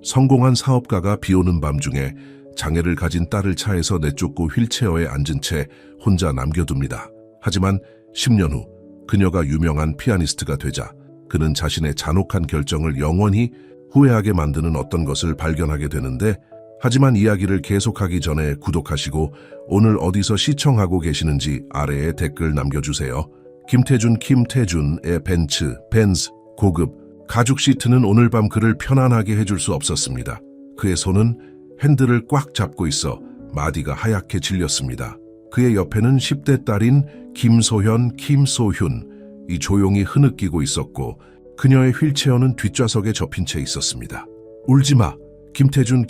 성공한 사업가가 비오는 밤중에 장애를 가진 딸을 차에서 내쫓고 휠체어에 앉은 채 혼자 남겨둡니다. 하지만 10년 후 그녀가 유명한 피아니스트가 되자 그는 자신의 잔혹한 결정을 영원히 후회하게 만드는 어떤 것을 발견하게 되는데, 하지만 이야기를 계속하기 전에 구독하시고 오늘 어디서 시청하고 계시는지 아래에 댓글 남겨주세요. 김태준의 벤츠 고급 가죽 시트는 오늘 밤 그를 편안하게 해줄 수 없었습니다. 그의 손은 핸들을 꽉 잡고 있어 마디가 하얗게 질렸습니다. 그의 옆에는 10대 딸인 김소현이 조용히 흐느끼고 있었고, 그녀의 휠체어는 뒷좌석에 접힌 채 있었습니다. 울지 마. 김태준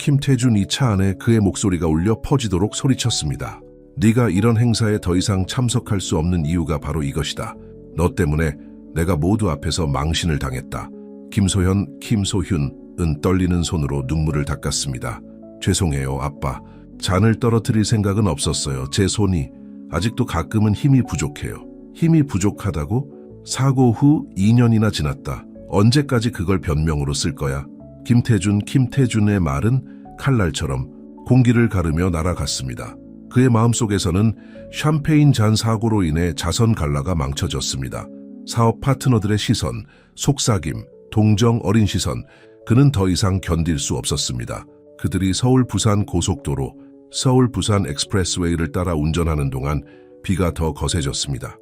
이 차 안에 그의 목소리가 울려 퍼지도록 소리쳤습니다. 네가 이런 행사에 더 이상 참석할 수 없는 이유가 바로 이것이다. 너 때문에 내가 모두 앞에서 망신을 당했다. 김소현은 떨리는 손으로 눈물을 닦았습니다. 죄송해요, 아빠. 잔을 떨어뜨릴 생각은 없었어요. 제 손이 아직도 가끔은 힘이 부족해요. 힘이 부족하다고? 사고 후 2년이나 지났다. 언제까지 그걸 변명으로 쓸 거야? 김태준의 말은 칼날처럼 공기를 가르며 날아갔습니다. 그의 마음속에서는 샴페인 잔 사고로 인해 자선 갈라가 망쳐졌습니다. 사업 파트너들의 시선, 속삭임, 동정 어린 시선, 그는 더 이상 견딜 수 없었습니다. 그들이 서울-부산 고속도로, 서울-부산 엑스프레스웨이를 따라 운전하는 동안 비가 더 거세졌습니다.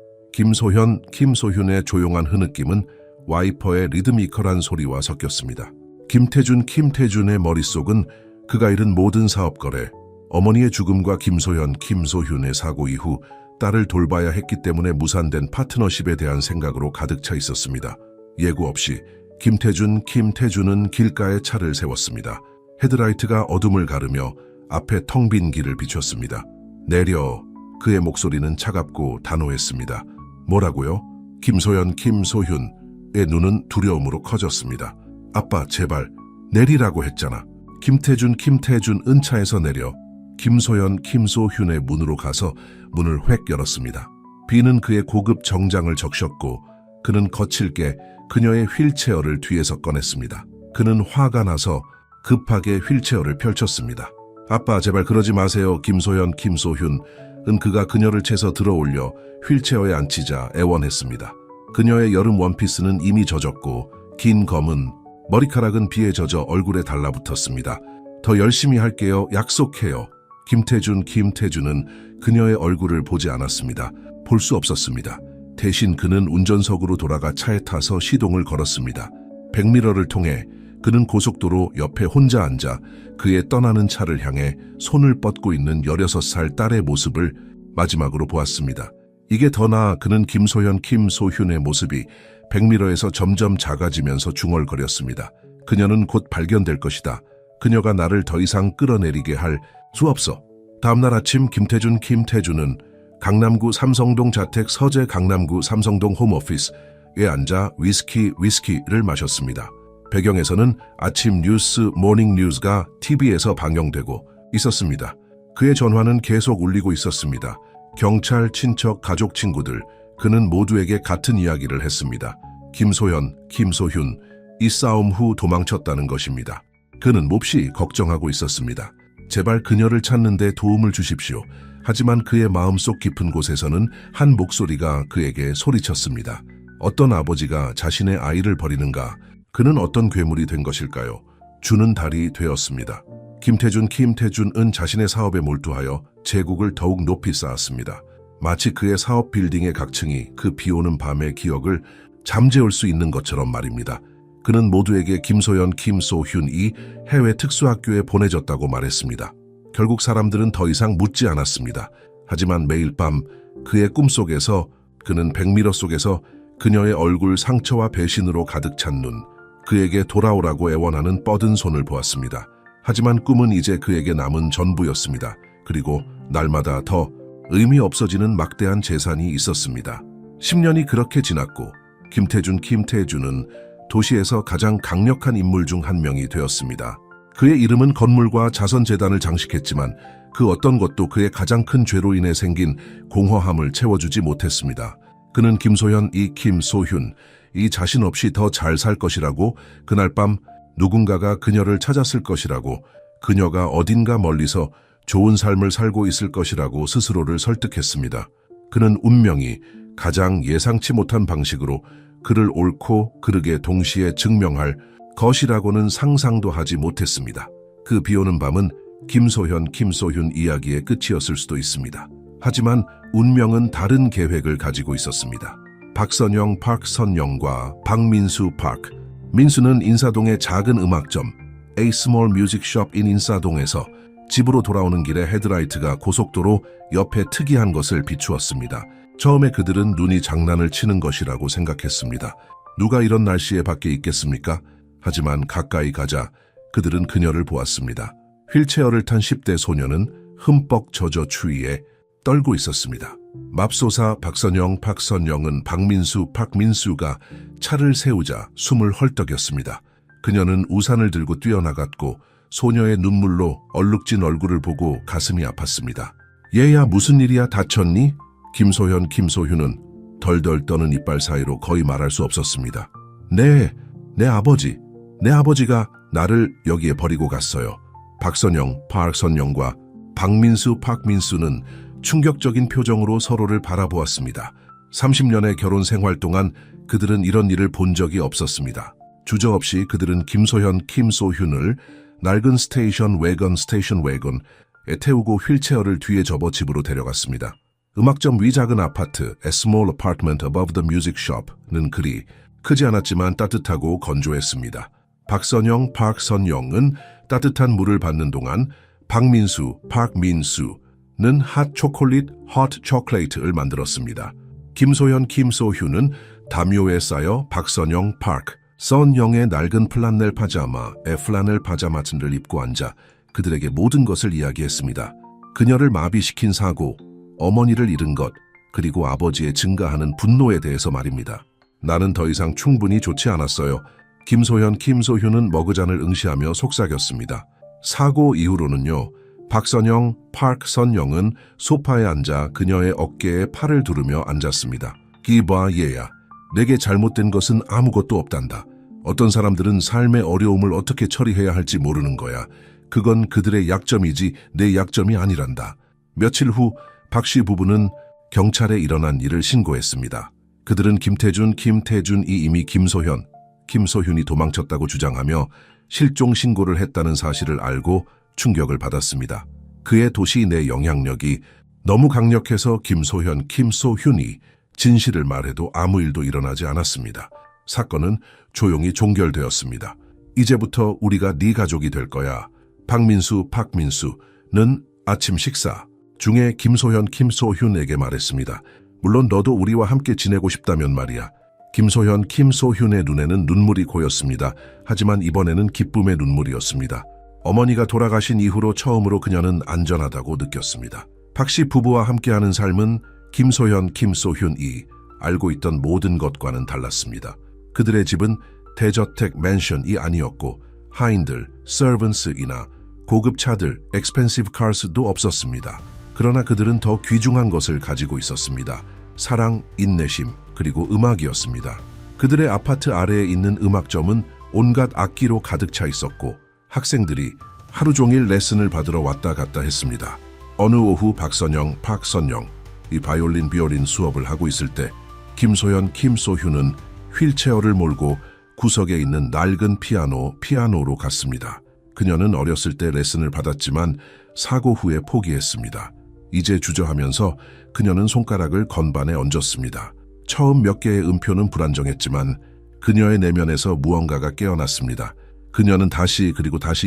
김소현의 조용한 흐느낌은 와이퍼의 리드미컬한 소리와 섞였습니다. 김태준의 머릿속은 그가 잃은 모든 사업 거래, 어머니의 죽음과 김소현의 사고 이후 딸을 돌봐야 했기 때문에 무산된 파트너십에 대한 생각으로 가득 차 있었습니다. 예고 없이 김태준은 길가에 차를 세웠습니다. 헤드라이트가 어둠을 가르며 앞에 텅 빈 길을 비췄습니다. 내려. 그의 목소리는 차갑고 단호했습니다. 뭐라고요? 김소현의 눈은 두려움으로 커졌습니다. 아빠, 제발 내리라고 했잖아. 김태준은 차에서 내려 김소현의 문으로 가서 문을 획 열었습니다. 비는 그의 고급 정장을 적셨고 그는 거칠게 그녀의 휠체어를 뒤에서 꺼냈습니다. 그는 화가 나서 급하게 휠체어를 펼쳤습니다. 아빠, 제발 그러지 마세요. 김소현은 그가 그녀를 채서 들어올려 휠체어에 앉히자 애원했습니다. 그녀의 여름 원피스는 이미 젖었고 긴 검은 머리카락은 비에 젖어 얼굴에 달라붙었습니다. 더 열심히 할게요. 약속해요. 김태준은 그녀의 얼굴을 보지 않았습니다. 볼 수 없었습니다. 대신 그는 운전석으로 돌아가 차에 타서 시동을 걸었습니다. 백미러를 통해 그는 고속도로 옆에 혼자 앉아 그의 떠나는 차를 향해 손을 뻗고 있는 16살 딸의 모습을 마지막으로 보았습니다. 이게 더 나아 그는 김소현의 모습이 백미러에서 점점 작아지면서 중얼거렸습니다. 그녀는 곧 발견될 것이다. 그녀가 나를 더 이상 끌어내리게 할 수 없어. 다음날 아침 김태준은 강남구 삼성동 자택 서재 강남구 삼성동 홈오피스에 앉아 위스키를 마셨습니다. 배경에서는 아침 뉴스 모닝 뉴스가 TV에서 방영되고 있었습니다. 그의 전화는 계속 울리고 있었습니다. 경찰, 친척, 가족, 친구들, 그는 모두에게 같은 이야기를 했습니다. 김소현, 이 싸움 후 도망쳤다는 것입니다. 그는 몹시 걱정하고 있었습니다. 제발 그녀를 찾는 데 도움을 주십시오. 하지만 그의 마음속 깊은 곳에서는 한 목소리가 그에게 소리쳤습니다. 어떤 아버지가 자신의 아이를 버리는가? 그는 어떤 괴물이 된 것일까요? 주는 달이 되었습니다. 김태준은 자신의 사업에 몰두하여 제국을 더욱 높이 쌓았습니다. 마치 그의 사업 빌딩의 각층이 그 비오는 밤의 기억을 잠재울 수 있는 것처럼 말입니다. 그는 모두에게 김소현이 해외 특수학교에 보내졌다고 말했습니다. 결국 사람들은 더 이상 묻지 않았습니다. 하지만 매일 밤 그의 꿈속에서 그는 백미러 속에서 그녀의 얼굴 상처와 배신으로 가득 찬 눈, 그에게 돌아오라고 애원하는 뻗은 손을 보았습니다. 하지만 꿈은 이제 그에게 남은 전부였습니다. 그리고 날마다 더 의미 없어지는 막대한 재산이 있었습니다. 10년이 그렇게 지났고 김태준은 도시에서 가장 강력한 인물 중 한 명이 되었습니다. 그의 이름은 건물과 자선재단을 장식했지만 그 어떤 것도 그의 가장 큰 죄로 인해 생긴 공허함을 채워주지 못했습니다. 그는 김소현이 이 자신 없이 더 잘 살 것이라고, 그날 밤 누군가가 그녀를 찾았을 것이라고, 그녀가 어딘가 멀리서 좋은 삶을 살고 있을 것이라고 스스로를 설득했습니다. 그는 운명이 가장 예상치 못한 방식으로 그를 옳고 그르게 동시에 증명할 것이라고는 상상도 하지 못했습니다. 그 비오는 밤은 김소현, 김소윤 이야기의 끝이었을 수도 있습니다. 하지만 운명은 다른 계획을 가지고 있었습니다. 박선영, 박선영과 박민수, 민수는 인사동의 작은 음악점 A Small Music Shop in 인사동에서 집으로 돌아오는 길에 헤드라이트가 고속도로 옆에 특이한 것을 비추었습니다. 처음에 그들은 눈이 장난을 치는 것이라고 생각했습니다. 누가 이런 날씨에 밖에 있겠습니까? 하지만 가까이 가자 그들은 그녀를 보았습니다. 휠체어를 탄 10대 소녀는 흠뻑 젖어 추위에 떨고 있었습니다. 맙소사 박선영, 박선영은 박민수가 차를 세우자 숨을 헐떡였습니다. 그녀는 우산을 들고 뛰어나갔고 소녀의 눈물로 얼룩진 얼굴을 보고 가슴이 아팠습니다. 얘야 무슨 일이야, 다쳤니? 김소현, 김소윤은 덜덜 떠는 이빨 사이로 거의 말할 수 없었습니다. 내 아버지가 나를 여기에 버리고 갔어요. 박선영, 박선영과 박민수는 충격적인 표정으로 서로를 바라보았습니다. 30년의 결혼 생활 동안 그들은 이런 일을 본 적이 없었습니다. 주저없이 그들은 김소현, 김소윤을 낡은 스테이션 웨건에 태우고 휠체어를 뒤에 접어 집으로 데려갔습니다. 음악점 위 작은 아파트 A Small Apartment Above the Music Shop는 그리 크지 않았지만 따뜻하고 건조했습니다. 박선영, 박선영은 따뜻한 물을 받는 동안 박민수는 핫 초콜릿을 만들었습니다. 김소현, 김소윤은 담요에 쌓여 박선영, 박선영의 낡은 플라넬 파자마를 입고 앉아 그들에게 모든 것을 이야기했습니다. 그녀를 마비시킨 사고, 어머니를 잃은 것, 그리고 아버지의 증가하는 분노에 대해서 말입니다. 나는 더 이상 충분히 좋지 않았어요. 김소현, 김소윤은 머그잔을 응시하며 속삭였습니다. 사고 이후로는요. 박선영, 박선영은 소파에 앉아 그녀의 어깨에 팔을 두르며 앉았습니다. 기봐 얘야. 내게 잘못된 것은 아무것도 없단다. 어떤 사람들은 삶의 어려움을 어떻게 처리해야 할지 모르는 거야. 그건 그들의 약점이지 내 약점이 아니란다. 며칠 후 박씨 부부는 경찰에 일어난 일을 신고했습니다. 그들은 김태준이 이미 김소윤이 도망쳤다고 주장하며 실종 신고를 했다는 사실을 알고 충격을 받았습니다. 그의 도시 내 영향력이 너무 강력해서 김소윤이 진실을 말해도 아무 일도 일어나지 않았습니다. 사건은 조용히 종결되었습니다. 이제부터 우리가 네 가족이 될 거야. 박민수는 아침 식사 중에 김소현, 김소윤에게 말했습니다. 물론 너도 우리와 함께 지내고 싶다면 말이야. 김소현, 김소윤의 눈에는 눈물이 고였습니다. 하지만 이번에는 기쁨의 눈물이었습니다. 어머니가 돌아가신 이후로 처음으로 그녀는 안전하다고 느꼈습니다. 박씨 부부와 함께하는 삶은 김소현, 김소윤이 알고 있던 모든 것과는 달랐습니다. 그들의 집은 대저택 맨션이 아니었고 하인들, 서번스이나 고급 차들, expensive cars도 없었습니다. 그러나 그들은 더 귀중한 것을 가지고 있었습니다. 사랑, 인내심, 그리고 음악이었습니다. 그들의 아파트 아래에 있는 음악점은 온갖 악기로 가득 차 있었고 학생들이 하루 종일 레슨을 받으러 왔다 갔다 했습니다. 어느 오후 박선영, 이 비올린 수업을 하고 있을 때 김소현, 김소윤은 휠체어를 몰고 구석에 있는 낡은 피아노로 갔습니다. 그녀는 어렸을 때 레슨을 받았지만 사고 후에 포기했습니다. 이제 주저하면서 그녀는 손가락을 건반에 얹었습니다. 처음 몇 개의 음표는 불안정했지만 그녀의 내면에서 무언가가 깨어났습니다. 그녀는 다시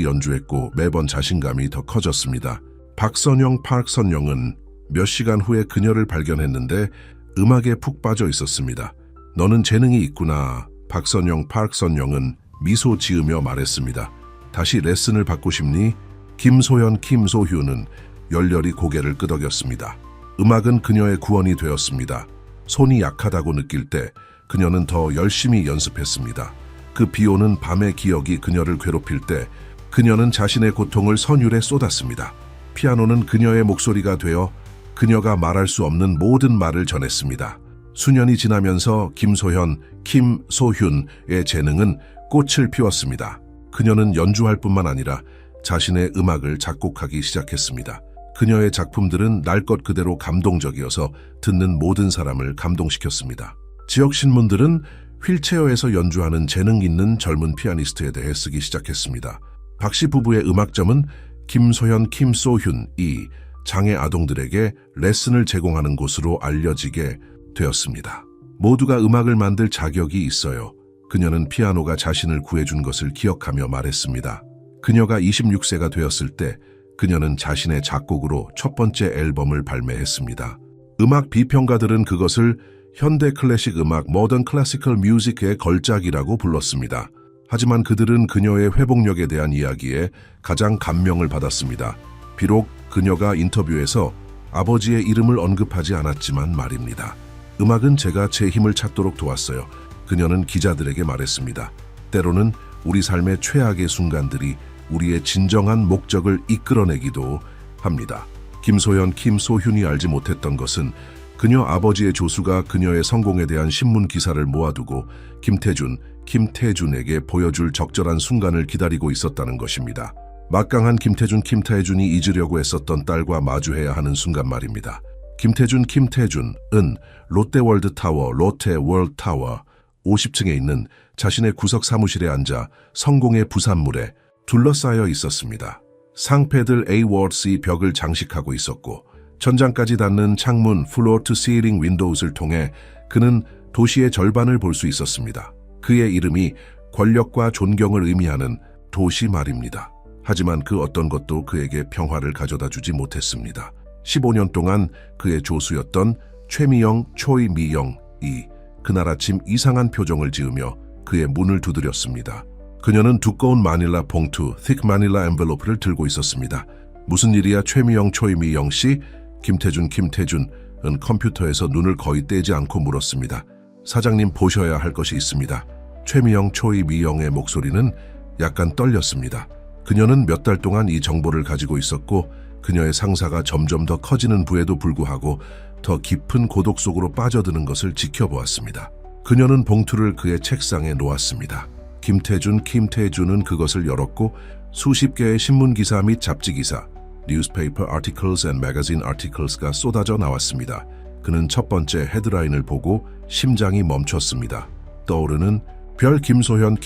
연주했고 매번 자신감이 더 커졌습니다. 박선영은 몇 시간 후에 그녀를 발견했는데 음악에 푹 빠져 있었습니다. 너는 재능이 있구나. 박선영은 미소 지으며 말했습니다. 다시 레슨을 받고 싶니? 김소현, 김소윤은 열렬히 고개를 끄덕였습니다. 음악은 그녀의 구원이 되었습니다. 손이 약하다고 느낄 때 그녀는 더 열심히 연습했습니다. 그 비오는 밤의 기억이 그녀를 괴롭힐 때 그녀는 자신의 고통을 선율에 쏟았습니다. 피아노는 그녀의 목소리가 되어 그녀가 말할 수 없는 모든 말을 전했습니다. 수년이 지나면서 김소현, 김소훈의 재능은 꽃을 피웠습니다. 그녀는 연주할 뿐만 아니라 자신의 음악을 작곡하기 시작했습니다. 그녀의 작품들은 날 것 그대로 감동적이어서 듣는 모든 사람을 감동시켰습니다. 지역 신문들은 휠체어에서 연주하는 재능 있는 젊은 피아니스트에 대해 쓰기 시작했습니다. 박씨 부부의 음악점은 김소현, 김소훈이 장애 아동들에게 레슨을 제공하는 곳으로 알려지게 되었습니다. 모두가 음악을 만들 자격이 있어요. 그녀는 피아노가 자신을 구해준 것을 기억하며 말했습니다. 그녀가 26세가 되었을 때 그녀는 자신의 작곡으로 첫 번째 앨범을 발매했습니다. 음악 비평가들은 그것을 현대 클래식 음악 (Modern Classical Music의 걸작이라고 불렀습니다. 하지만 그들은 그녀의 회복력에 대한 이야기에 가장 감명을 받았습니다. 비록 그녀가 인터뷰에서 아버지의 이름을 언급하지 않았지만 말입니다. 음악은 제가 제 힘을 찾도록 도왔어요. 그녀는 기자들에게 말했습니다. 때로는 우리 삶의 최악의 순간들이 우리의 진정한 목적을 이끌어내기도 합니다. 김소현, 김소훈이 알지 못했던 것은 그녀 아버지의 조수가 그녀의 성공에 대한 신문 기사를 모아두고 김태준에게 보여줄 적절한 순간을 기다리고 있었다는 것입니다. 막강한 김태준이 잊으려고 애썼던 딸과 마주해야 하는 순간 말입니다. 김태준은 롯데월드타워 50층에 있는 자신의 구석 사무실에 앉아 성공의 부산물에 둘러싸여 있었습니다. 상패들 Awards이 벽을 장식하고 있었고 천장까지 닿는 창문 Floor to Ceiling Windows를 통해 그는 도시의 절반을 볼 수 있었습니다. 그의 이름이 권력과 존경을 의미하는 도시 말입니다. 하지만 그 어떤 것도 그에게 평화를 가져다 주지 못했습니다. 15년 동안 그의 조수였던 초이미영이 그날 아침 이상한 표정을 지으며 그의 문을 두드렸습니다. 그녀는 두꺼운 마닐라 봉투, thick manila envelope를 들고 있었습니다. 무슨 일이야 초이미영 씨? 김태준은 컴퓨터에서 눈을 거의 떼지 않고 물었습니다. 사장님 보셔야 할 것이 있습니다. 초이미영의 목소리는 약간 떨렸습니다. 그녀는 몇 달 동안 이 정보를 가지고 있었고 그녀의 상사가 점점 더 커지는 부에도 불구하고 더 깊은 고독 속으로 빠져드는 것을 지켜보았습니다. 그녀는 봉투를 그의 책상에 놓았습니다. 김태준은 그것을 열었고 수십 개의 신문기사 및 잡지기사, newspaper articles and magazine articles가 쏟아져 나왔습니다. 그는 첫 번째 헤드라인을 보고 심장이 멈췄습니다. 떠오르는 별 김소현,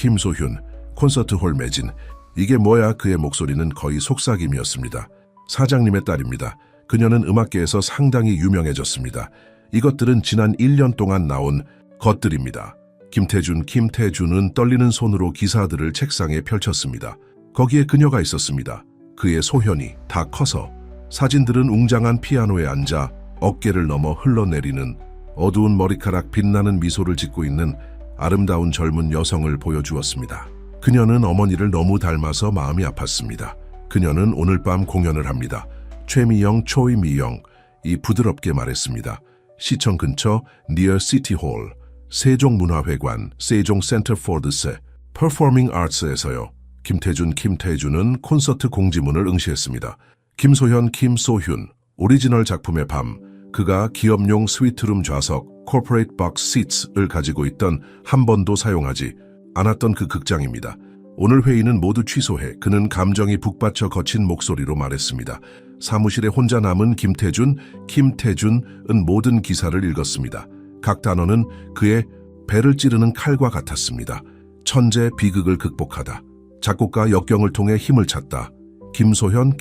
콘서트홀 매진. 이게 뭐야? 그의 목소리는 거의 속삭임이었습니다. 사장님의 딸입니다. 그녀는 음악계에서 상당히 유명해졌습니다. 이것들은 지난 1년 동안 나온 것들입니다. 김태준은 떨리는 손으로 기사들을 책상에 펼쳤습니다. 거기에 그녀가 있었습니다. 그의 소현이 다 커서 사진들은 웅장한 피아노에 앉아 어깨를 넘어 흘러내리는 어두운 머리카락 빛나는 미소를 짓고 있는 아름다운 젊은 여성을 보여주었습니다. 그녀는 어머니를 너무 닮아서 마음이 아팠습니다. 그녀는 오늘 밤 공연을 합니다. 초이미영이 부드럽게 말했습니다. 시청 근처 Near City Hall, 세종문화회관, 세종 Center for the Performing Arts에서요. 김태준은 콘서트 공지문을 응시했습니다. 김소현, 오리지널 작품의 밤, 그가 기업용 스위트룸 좌석, Corporate Box Seats을 가지고 있던 한 번도 사용하지 않았던 그 극장입니다. 오늘 회의는 모두 취소해. 그는 감정이 북받쳐 거친 목소리로 말했습니다. 사무실에 혼자 남은 김태준은 모든 기사를 읽었습니다. 각 단어는 그의 배를 찌르는 칼과 같았습니다. 천재 비극을 극복하다. 작곡가 역경을 통해 힘을 찾다. 김소훈,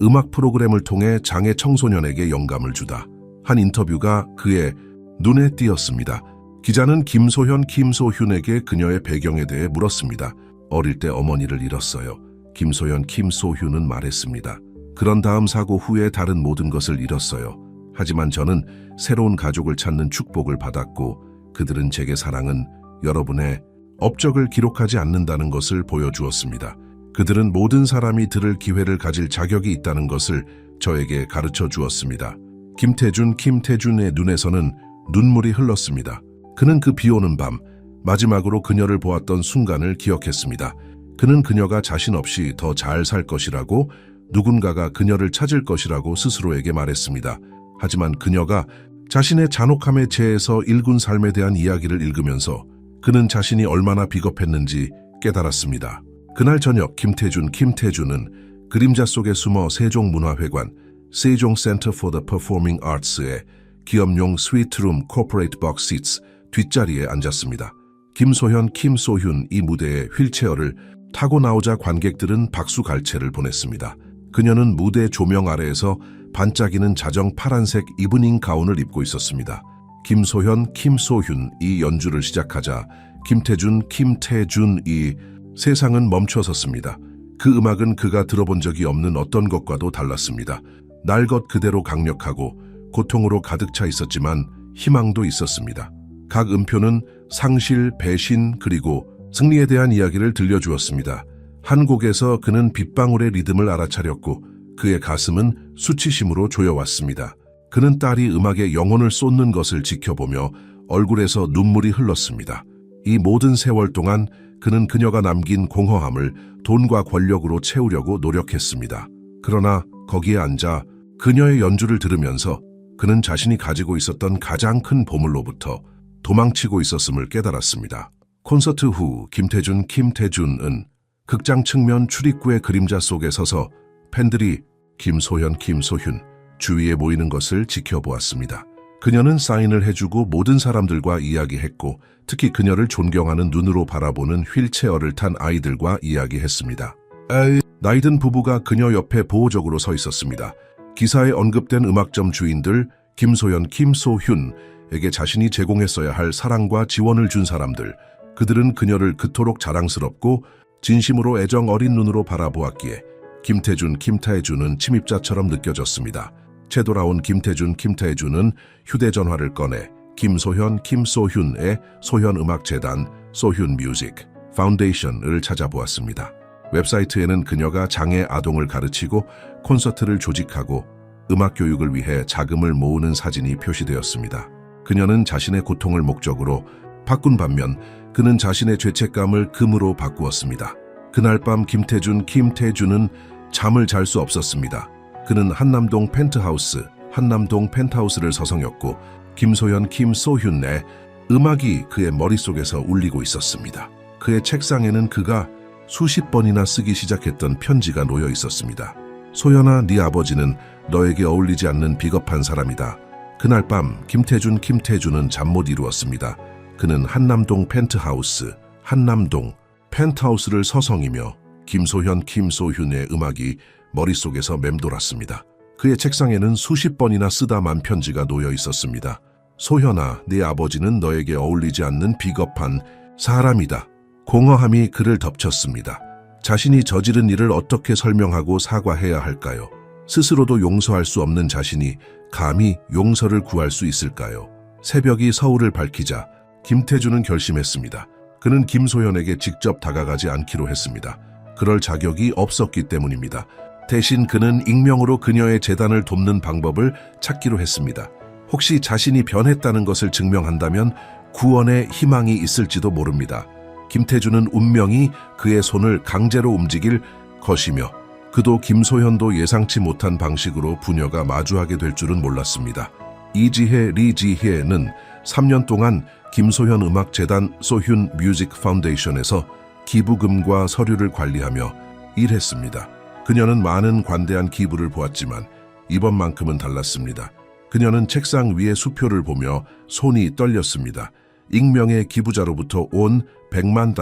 음악 프로그램을 통해 장애 청소년에게 영감을 주다. 한 인터뷰가 그의 눈에 띄었습니다. 기자는 김소훈에게 그녀의 배경에 대해 물었습니다. 어릴 때 어머니를 잃었어요. 김소훈은 말했습니다. 그런 다음 사고 후에 다른 모든 것을 잃었어요. 하지만 저는 새로운 가족을 찾는 축복을 받았고 그들은 제게 사랑은 여러분의 업적을 기록하지 않는다는 것을 보여주었습니다. 그들은 모든 사람이 들을 기회를 가질 자격이 있다는 것을 저에게 가르쳐 주었습니다. 김태준의 눈에서는 눈물이 흘렀습니다. 그는 그 비오는 밤, 마지막으로 그녀를 보았던 순간을 기억했습니다. 그는 그녀가 자신 없이 더 잘 살 것이라고, 누군가가 그녀를 찾을 것이라고 스스로에게 말했습니다. 하지만 그녀가 그의 모든 것을 잃었어요. 김소현, 김소훈의 자신의 잔혹함에 재해서 일군 삶에 대한 이야기를 읽으면서 그는 자신이 얼마나 비겁했는지 깨달았습니다. 그날 저녁 김태준은 그림자 속에 숨어 세종문화회관 세종 센터 for the Performing Arts의 기업용 스위트룸 코퍼레이트 박스 시트 뒷자리에 앉았습니다. 김소현, 김소윤 이 무대에 휠체어를 타고 나오자 관객들은 박수갈채를 보냈습니다. 그녀는 무대 조명 아래에서 반짝이는 자정 파란색 이브닝 가운을 입고 있었습니다. 김소현, 김소윤 이 연주를 시작하자 김태준 이 세상은 멈춰섰습니다. 그 음악은 그가 들어본 적이 없는 어떤 것과도 달랐습니다. 날 것 그대로 강력하고 고통으로 가득 차 있었지만 희망도 있었습니다. 각 음표는 상실, 배신, 그리고 승리에 대한 이야기를 들려주었습니다. 한 곡에서 그는 빗방울의 리듬을 알아차렸고 그의 가슴은 수치심으로 조여왔습니다. 그는 딸이 음악에 영혼을 쏟는 것을 지켜보며 얼굴에서 눈물이 흘렀습니다. 이 모든 세월 동안 그는 그녀가 남긴 공허함을 돈과 권력으로 채우려고 노력했습니다. 그러나 거기에 앉아 그녀의 연주를 들으면서 그는 자신이 가지고 있었던 가장 큰 보물로부터 도망치고 있었음을 깨달았습니다. 콘서트 후 김태준은 극장 측면 출입구의 그림자 속에 서서 팬들이 김소현, 김소윤 주위에 모이는 것을 지켜보았습니다. 그녀는 사인을 해주고 모든 사람들과 이야기했고 특히 그녀를 존경하는 눈으로 바라보는 휠체어를 탄 아이들과 이야기했습니다. 나이든 부부가 그녀 옆에 보호적으로 서 있었습니다. 기사에 언급된 음악점 주인들 김소현, 김소윤에게 자신이 제공했어야 할 사랑과 지원을 준 사람들, 그들은 그녀를 그토록 자랑스럽고 진심으로 애정 어린 눈으로 바라보았기에 김태준은 침입자처럼 느껴졌습니다. 채돌아온 김태준은 휴대전화를 꺼내 김소현, 김소윤의 소현음악재단 소윤 뮤직 파운데이션을 찾아보았습니다. 웹사이트에는 그녀가 장애 아동을 가르치고 콘서트를 조직하고 음악 교육을 위해 자금을 모으는 사진이 표시되었습니다. 그녀는 자신의 고통을 목적으로 바꾼 반면 그는 자신의 죄책감을 금으로 바꾸었습니다. 그날 밤 김태준은 잠을 잘 수 없었습니다. 그는 한남동 펜트하우스를 서성였고 김소현, 김소윤의 음악이 그의 머릿속에서 울리고 있었습니다. 그의 책상에는 그가 수십 번이나 쓰기 시작했던 편지가 놓여 있었습니다. 소연아, 네 아버지는 너에게 어울리지 않는 비겁한 사람이다. 그날 밤 김태준은 잠 못 이루었습니다. 그는 한남동 펜트하우스를 서성이며 김소현, 김소윤의 음악이 머릿속에서 맴돌았습니다. 그의 책상에는 수십 번이나 쓰다 만 편지가 놓여 있었습니다. 소현아, 네 아버지는 너에게 어울리지 않는 비겁한 사람이다. 공허함이 그를 덮쳤습니다. 자신이 저지른 일을 어떻게 설명하고 사과해야 할까요? 스스로도 용서할 수 없는 자신이 감히 용서를 구할 수 있을까요? 새벽이 서울을 밝히자 김태준은 결심했습니다. 그는 김소현에게 직접 다가가지 않기로 했습니다. 그럴 자격이 없었기 때문입니다. 대신 그는 익명으로 그녀의 재단을 돕는 방법을 찾기로 했습니다. 혹시 자신이 변했다는 것을 증명한다면 구원의 희망이 있을지도 모릅니다. 김태준은 운명이 그의 손을 강제로 움직일 것이며 그도 김소현도 예상치 못한 방식으로 부녀가 마주하게 될 줄은 몰랐습니다. 이지혜, 리지혜는 3년 동안 김소현 음악재단 소윤 뮤직 파운데이션에서 기부금과 서류를 관리하며 일했습니다. 그녀는 많은 관대한 기부를 보았지만 이번만큼은 달랐습니다. 그녀는 책상 위의 수표를 보며 손이 떨렸습니다. 익명의 기부자로부터 온 $100만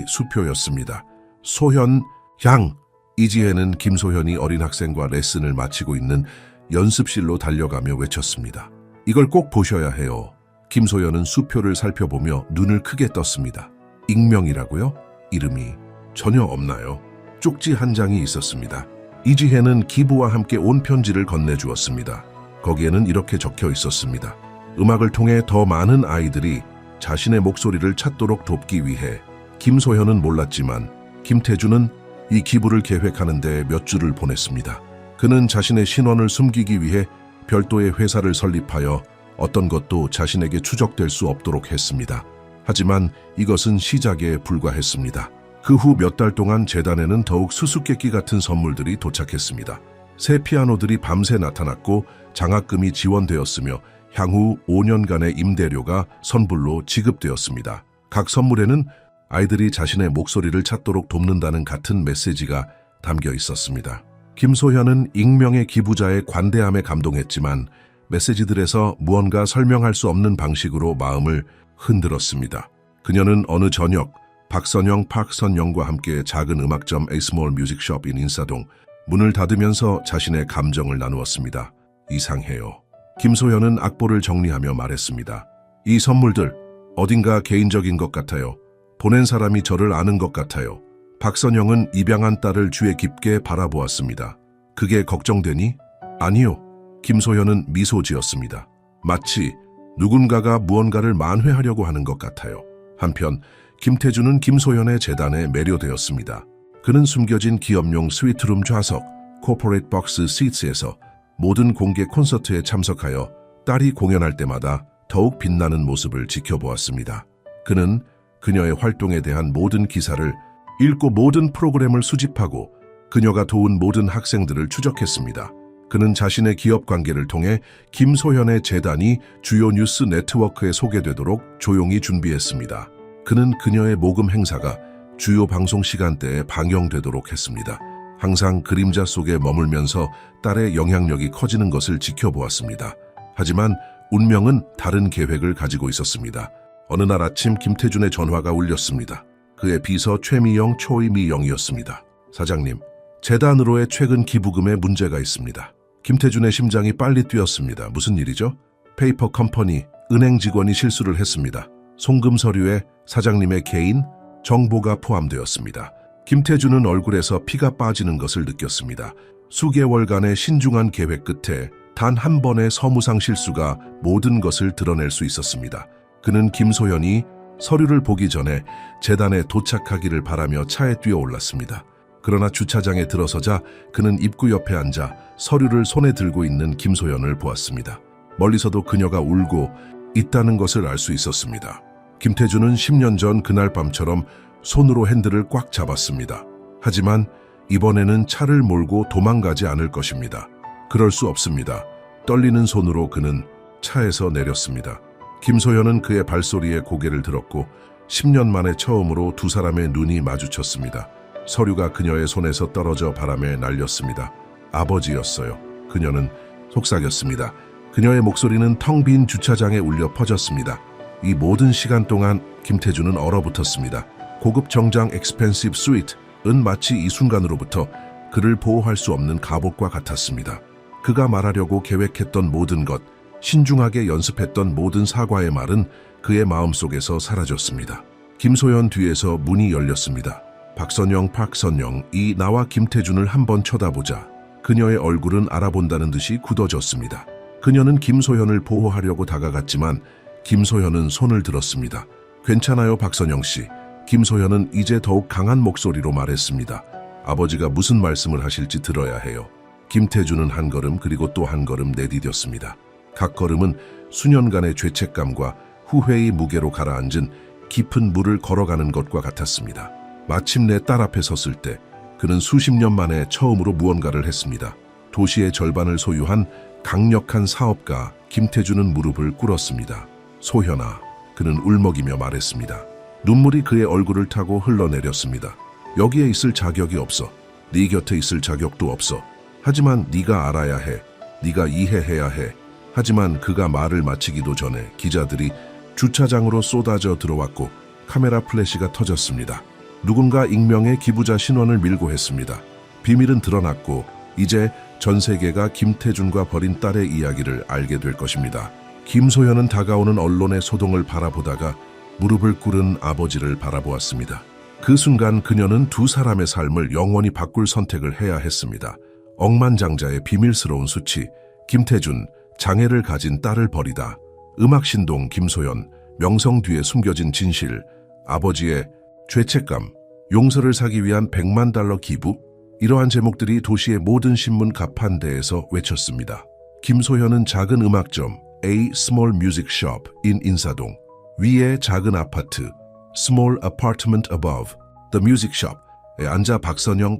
수표였습니다. 소현, 향! 이지혜는 김소현이 어린 학생과 레슨을 마치고 있는 연습실로 달려가며 외쳤습니다. 이걸 꼭 보셔야 해요. 김소현은 수표를 살펴보며 눈을 크게 떴습니다. 익명이라고요? 이름이 전혀 없나요? 쪽지 한 장이 있었습니다. 이지혜는 기부와 함께 온 편지를 건네주었습니다. 거기에는 이렇게 적혀 있었습니다. 음악을 통해 더 많은 아이들이 자신의 목소리를 찾도록 돕기 위해 김소현은 몰랐지만 김태준은 이 기부를 계획하는 데 몇 주를 보냈습니다. 그는 자신의 신원을 숨기기 위해 별도의 회사를 설립하여 어떤 것도 자신에게 추적될 수 없도록 했습니다. 하지만 이것은 시작에 불과했습니다. 그 후 몇 달 동안 재단에는 더욱 수수께끼 같은 선물들이 도착했습니다. 새 피아노들이 밤새 나타났고 장학금이 지원되었으며 향후 5년간의 임대료가 선불로 지급되었습니다. 각 선물에는 아이들이 자신의 목소리를 찾도록 돕는다는 같은 메시지가 담겨 있었습니다. 김소현은 익명의 기부자의 관대함에 감동했지만 메시지들에서 무언가 설명할 수 없는 방식으로 마음을 흔들었습니다. 그녀는 어느 저녁 박선영, 박선영과 함께 작은 음악점 A Small Music Shop in 인사동 문을 닫으면서 자신의 감정을 나누었습니다. 이상해요. 김소현은 악보를 정리하며 말했습니다. 이 선물들 어딘가 개인적인 것 같아요. 보낸 사람이 저를 아는 것 같아요. 박선영은 입양한 딸을 주에 깊게 바라보았습니다. 그게 걱정되니? 아니요. 김소현은 미소 지었습니다. 마치 누군가가 무언가를 만회하려고 하는 것 같아요. 한편 김태준은 김소현의 재단에 매료되었습니다. 그는 숨겨진 기업용 스위트룸 좌석, 코퍼레이트 박스 시트에서 모든 공개 콘서트에 참석하여 딸이 공연할 때마다 더욱 빛나는 모습을 지켜보았습니다. 그는 그녀의 활동에 대한 모든 기사를 읽고 모든 프로그램을 수집하고 그녀가 도운 모든 학생들을 추적했습니다. 그는 자신의 기업 관계를 통해 김소현의 재단이 주요 뉴스 네트워크에 소개되도록 조용히 준비했습니다. 그는 그녀의 모금 행사가 주요 방송 시간대에 방영되도록 했습니다. 항상 그림자 속에 머물면서 딸의 영향력이 커지는 것을 지켜보았습니다. 하지만 운명은 다른 계획을 가지고 있었습니다. 어느 날 아침 김태준의 전화가 울렸습니다. 그의 비서 최미영, 초이미영이었습니다. 사장님, 재단으로의 최근 기부금에 문제가 있습니다. 김태준의 심장이 빨리 뛰었습니다. 무슨 일이죠? 페이퍼 컴퍼니, 은행 직원이 실수를 했습니다. 송금 서류에 사장님의 개인 정보가 포함되었습니다. 김태준은 얼굴에서 피가 빠지는 것을 느꼈습니다. 수개월간의 신중한 계획 끝에 단 한 번의 서무상 실수가 모든 것을 드러낼 수 있었습니다. 그는 김소현이 서류를 보기 전에 재단에 도착하기를 바라며 차에 뛰어올랐습니다. 그러나 주차장에 들어서자 그는 입구 옆에 앉아 서류를 손에 들고 있는 김소현을 보았습니다. 멀리서도 그녀가 울고 있다는 것을 알 수 있었습니다. 김태준은 10년 전 그날 밤처럼 손으로 핸들을 꽉 잡았습니다. 하지만 이번에는 차를 몰고 도망가지 않을 것입니다. 그럴 수 없습니다. 떨리는 손으로 그는 차에서 내렸습니다. 김소현은 그의 발소리에 고개를 들었고 10년 만에 처음으로 두 사람의 눈이 마주쳤습니다. 서류가 그녀의 손에서 떨어져 바람에 날렸습니다. 아버지였어요. 그녀는 속삭였습니다. 그녀의 목소리는 텅 빈 주차장에 울려 퍼졌습니다. 이 모든 시간 동안 김태준은 얼어붙었습니다. 고급 정장 엑스펜시브 스위트은 마치 이 순간으로부터 그를 보호할 수 없는 갑옷과 같았습니다. 그가 말하려고 계획했던 모든 것, 신중하게 연습했던 모든 사과의 말은 그의 마음속에서 사라졌습니다. 김소연 뒤에서 문이 열렸습니다. 박선영이 나와 김태준을 한번 쳐다보자 그녀의 얼굴은 알아본다는 듯이 굳어졌습니다. 그녀는 김소연을 보호하려고 다가갔지만 김소연은 손을 들었습니다. 괜찮아요, 박선영 씨. 김소연은 이제 더욱 강한 목소리로 말했습니다. 아버지가 무슨 말씀을 하실지 들어야 해요. 김태준은 한 걸음 그리고 또 한 걸음 내디뎠습니다. 각 걸음은 수년간의 죄책감과 후회의 무게로 가라앉은 깊은 물을 걸어가는 것과 같았습니다. 마침내 딸 앞에 섰을 때 그는 수십 년 만에 처음으로 무언가를 했습니다. 도시의 절반을 소유한 강력한 사업가 김태준은 무릎을 꿇었습니다. 소현아, 그는 울먹이며 말했습니다. 눈물이 그의 얼굴을 타고 흘러내렸습니다. 여기에 있을 자격이 없어. 네 곁에 있을 자격도 없어. 하지만 네가 알아야 해. 네가 이해해야 해. 하지만 그가 말을 마치기도 전에 기자들이 주차장으로 쏟아져 들어왔고 카메라 플래시가 터졌습니다. 누군가 익명의 기부자 신원을 밀고 했습니다. 비밀은 드러났고 이제 전 세계가 김태준과 벌인 딸의 이야기를 알게 될 것입니다. 김소현은 다가오는 언론의 소동을 바라보다가 무릎을 꿇은 아버지를 바라보았습니다. 그 순간 그녀는 두 사람의 삶을 영원히 바꿀 선택을 해야 했습니다. 억만장자의 비밀스러운 수치, 김태준, 장애를 가진 딸을 버리다, 음악신동 김소연, 명성 뒤에 숨겨진 진실, 아버지의 죄책감, 용서를 사기 위한 $100만 기부, 이러한 제목들이 도시의 모든 신문 가판대에서 외쳤습니다. 김소현은 작은 음악점 A Small Music Shop in 인사동, 위에 작은 아파트 Small Apartment Above The Music Shop에 앉아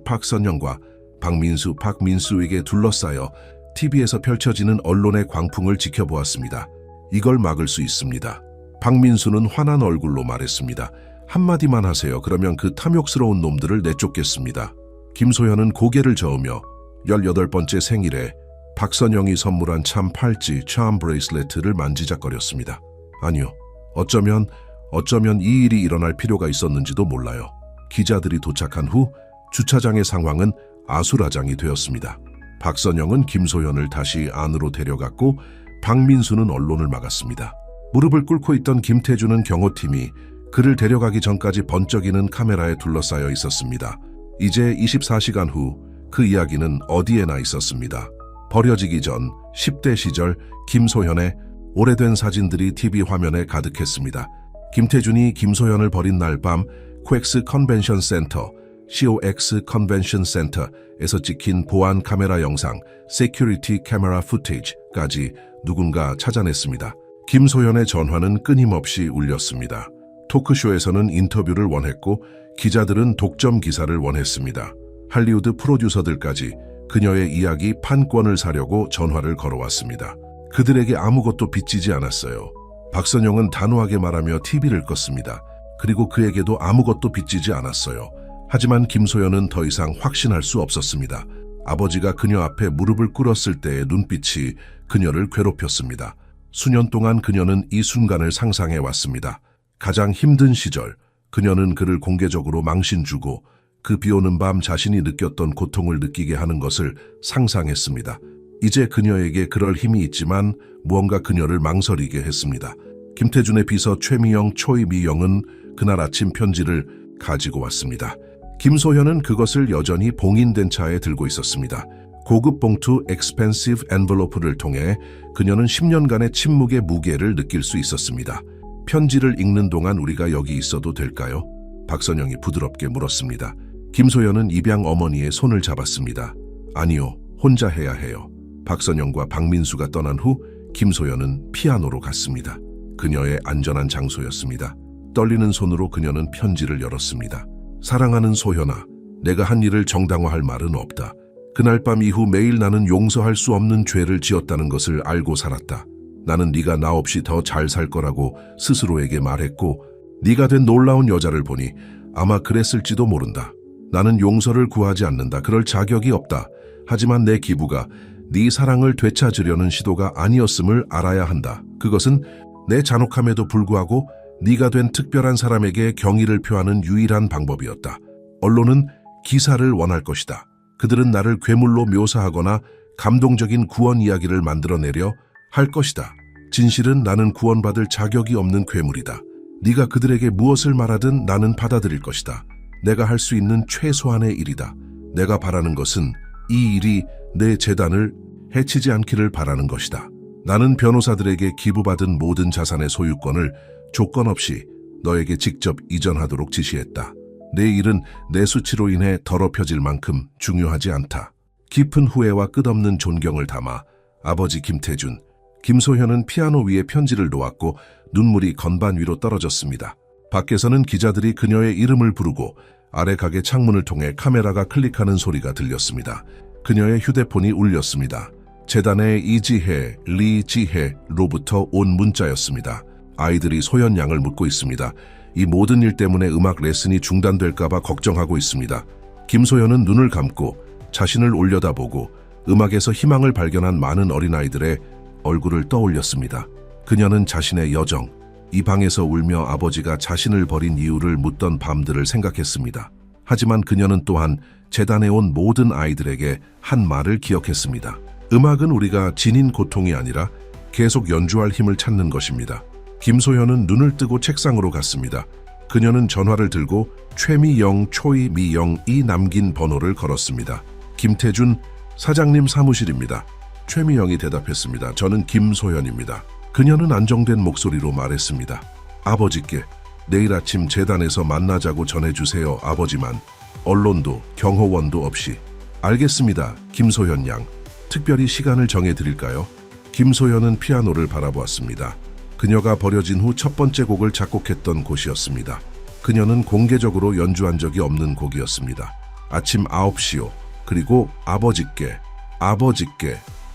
박선영과 박민수에게 둘러싸여 TV에서 펼쳐지는 언론의 광풍을 지켜보았습니다. 이걸 막을 수 있습니다. 박민수는 화난 얼굴로 말했습니다. 한마디만 하세요. 그러면 그 탐욕스러운 놈들을 내쫓겠습니다. 김소현은 고개를 저으며 18번째 생일에 박선영이 선물한 참 팔찌, 참 브레이슬레트를 만지작거렸습니다. 아니요. 어쩌면 이 일이 일어날 필요가 있었는지도 몰라요. 기자들이 도착한 후 주차장의 상황은 아수라장이 되었습니다. 박선영은 김소현을 다시 안으로 데려갔고 박민수는 언론을 막았습니다. 무릎을 꿇고 있던 김태준은 경호팀이 그를 데려가기 전까지 번쩍이는 카메라에 둘러싸여 있었습니다. 이제 24시간 후 그 이야기는 어디에나 있었습니다. 버려지기 전 10대 시절 김소현의 오래된 사진들이 TV 화면에 가득했습니다. 김태준이 김소현을 버린 날 밤 코엑스 컨벤션 센터, COX 컨벤션 센터에서 찍힌 보안 카메라 영상, 세큐리티 카메라 푸테이지까지 누군가 찾아냈습니다. 김소현의 전화는 끊임없이 울렸습니다. 토크쇼에서는 인터뷰를 원했고 기자들은 독점 기사를 원했습니다. 할리우드 프로듀서들까지 그녀의 이야기 판권을 사려고 전화를 걸어왔습니다. 그들에게 아무것도 빚지지 않았어요. 박선영은 단호하게 말하며 TV를 껐습니다. 그리고 그에게도 아무것도 빚지지 않았어요. 하지만 김소연은 더 이상 확신할 수 없었습니다. 아버지가 그녀 앞에 무릎을 꿇었을 때의 눈빛이 그녀를 괴롭혔습니다. 수년 동안 그녀는 이 순간을 상상해 왔습니다. 가장 힘든 시절, 그녀는 그를 공개적으로 망신주고 그 비오는 밤 자신이 느꼈던 고통을 느끼게 하는 것을 상상했습니다. 이제 그녀에게 그럴 힘이 있지만 무언가 그녀를 망설이게 했습니다. 김태준의 비서 최미영, 초이미영은 그날 아침 편지를 가지고 왔습니다. 김소현은 그것을 여전히 봉인된 차에 들고 있었습니다. 고급 봉투 expensive envelope를 통해 그녀는 10년간의 침묵의 무게를 느낄 수 있었습니다. 편지를 읽는 동안 우리가 여기 있어도 될까요? 박선영이 부드럽게 물었습니다. 김소연은 입양 어머니의 손을 잡았습니다. 아니요, 혼자 해야 해요. 박선영과 박민수가 떠난 후 김소연은 피아노로 갔습니다. 그녀의 안전한 장소였습니다. 떨리는 손으로 그녀는 편지를 열었습니다. 사랑하는 소현아, 내가 한 일을 정당화할 말은 없다. 그날 밤 이후 매일 나는 용서할 수 없는 죄를 지었다는 것을 알고 살았다. 나는 네가 나 없이 더 잘 살 거라고 스스로에게 말했고 네가 된 놀라운 여자를 보니 아마 그랬을지도 모른다. 나는 용서를 구하지 않는다. 그럴 자격이 없다. 하지만 내 기부가 네 사랑을 되찾으려는 시도가 아니었음을 알아야 한다. 그것은 내 잔혹함에도 불구하고 네가 된 특별한 사람에게 경의를 표하는 유일한 방법이었다. 언론은 기사를 원할 것이다. 그들은 나를 괴물로 묘사하거나 감동적인 구원 이야기를 만들어내려 할 것이다. 진실은 나는 구원받을 자격이 없는 괴물이다. 네가 그들에게 무엇을 말하든 나는 받아들일 것이다. 내가 할 수 있는 최소한의 일이다. 내가 바라는 것은 이 일이 내 재단을 해치지 않기를 바라는 것이다. 나는 변호사들에게 기부받은 모든 자산의 소유권을 조건 없이 너에게 직접 이전하도록 지시했다. 내 일은 내 수치로 인해 더럽혀질 만큼 중요하지 않다. 깊은 후회와 끝없는 존경을 담아 아버지 김태준, 김소현은 피아노 위에 편지를 놓았고 눈물이 건반 위로 떨어졌습니다. 밖에서는 기자들이 그녀의 이름을 부르고 아래 가게 창문을 통해 카메라가 클릭하는 소리가 들렸습니다. 그녀의 휴대폰이 울렸습니다. 재단의 이지혜, 리지혜로부터 온 문자였습니다. 아이들이 소연 양을 묻고 있습니다. 이 모든 일 때문에 음악 레슨이 중단될까봐 걱정하고 있습니다. 김소연은 눈을 감고 자신을 올려다보고 음악에서 희망을 발견한 많은 어린아이들의 얼굴을 떠올렸습니다. 그녀는 자신의 여정, 이 방에서 울며 아버지가 자신을 버린 이유를 묻던 밤들을 생각했습니다. 하지만 그녀는 또한 재단에 온 모든 아이들에게 한 말을 기억했습니다. 음악은 우리가 지닌 고통이 아니라 계속 연주할 힘을 찾는 것입니다. 김소현은 눈을 뜨고 책상으로 갔습니다. 그녀는 전화를 들고 최미영, 초이미영이 남긴 번호를 걸었습니다. 김태준, 사장님 사무실입니다. 최미영이 대답했습니다. 저는 김소현입니다. 그녀는 안정된 목소리로 말했습니다. 아버지께 내일 아침 재단에서 만나자고 전해주세요. 아버지만. 언론도 경호원도 없이. 알겠습니다. 김소현 양. 특별히 시간을 정해드릴까요? 김소현은 피아노를 바라보았습니다. 그녀가 버려진 후 첫 번째 곡을 작곡했던 곳이었습니다. 그녀는 공개적으로 연주한 적이 없는 곡이었습니다. 아침 9시요. 그리고 아버지께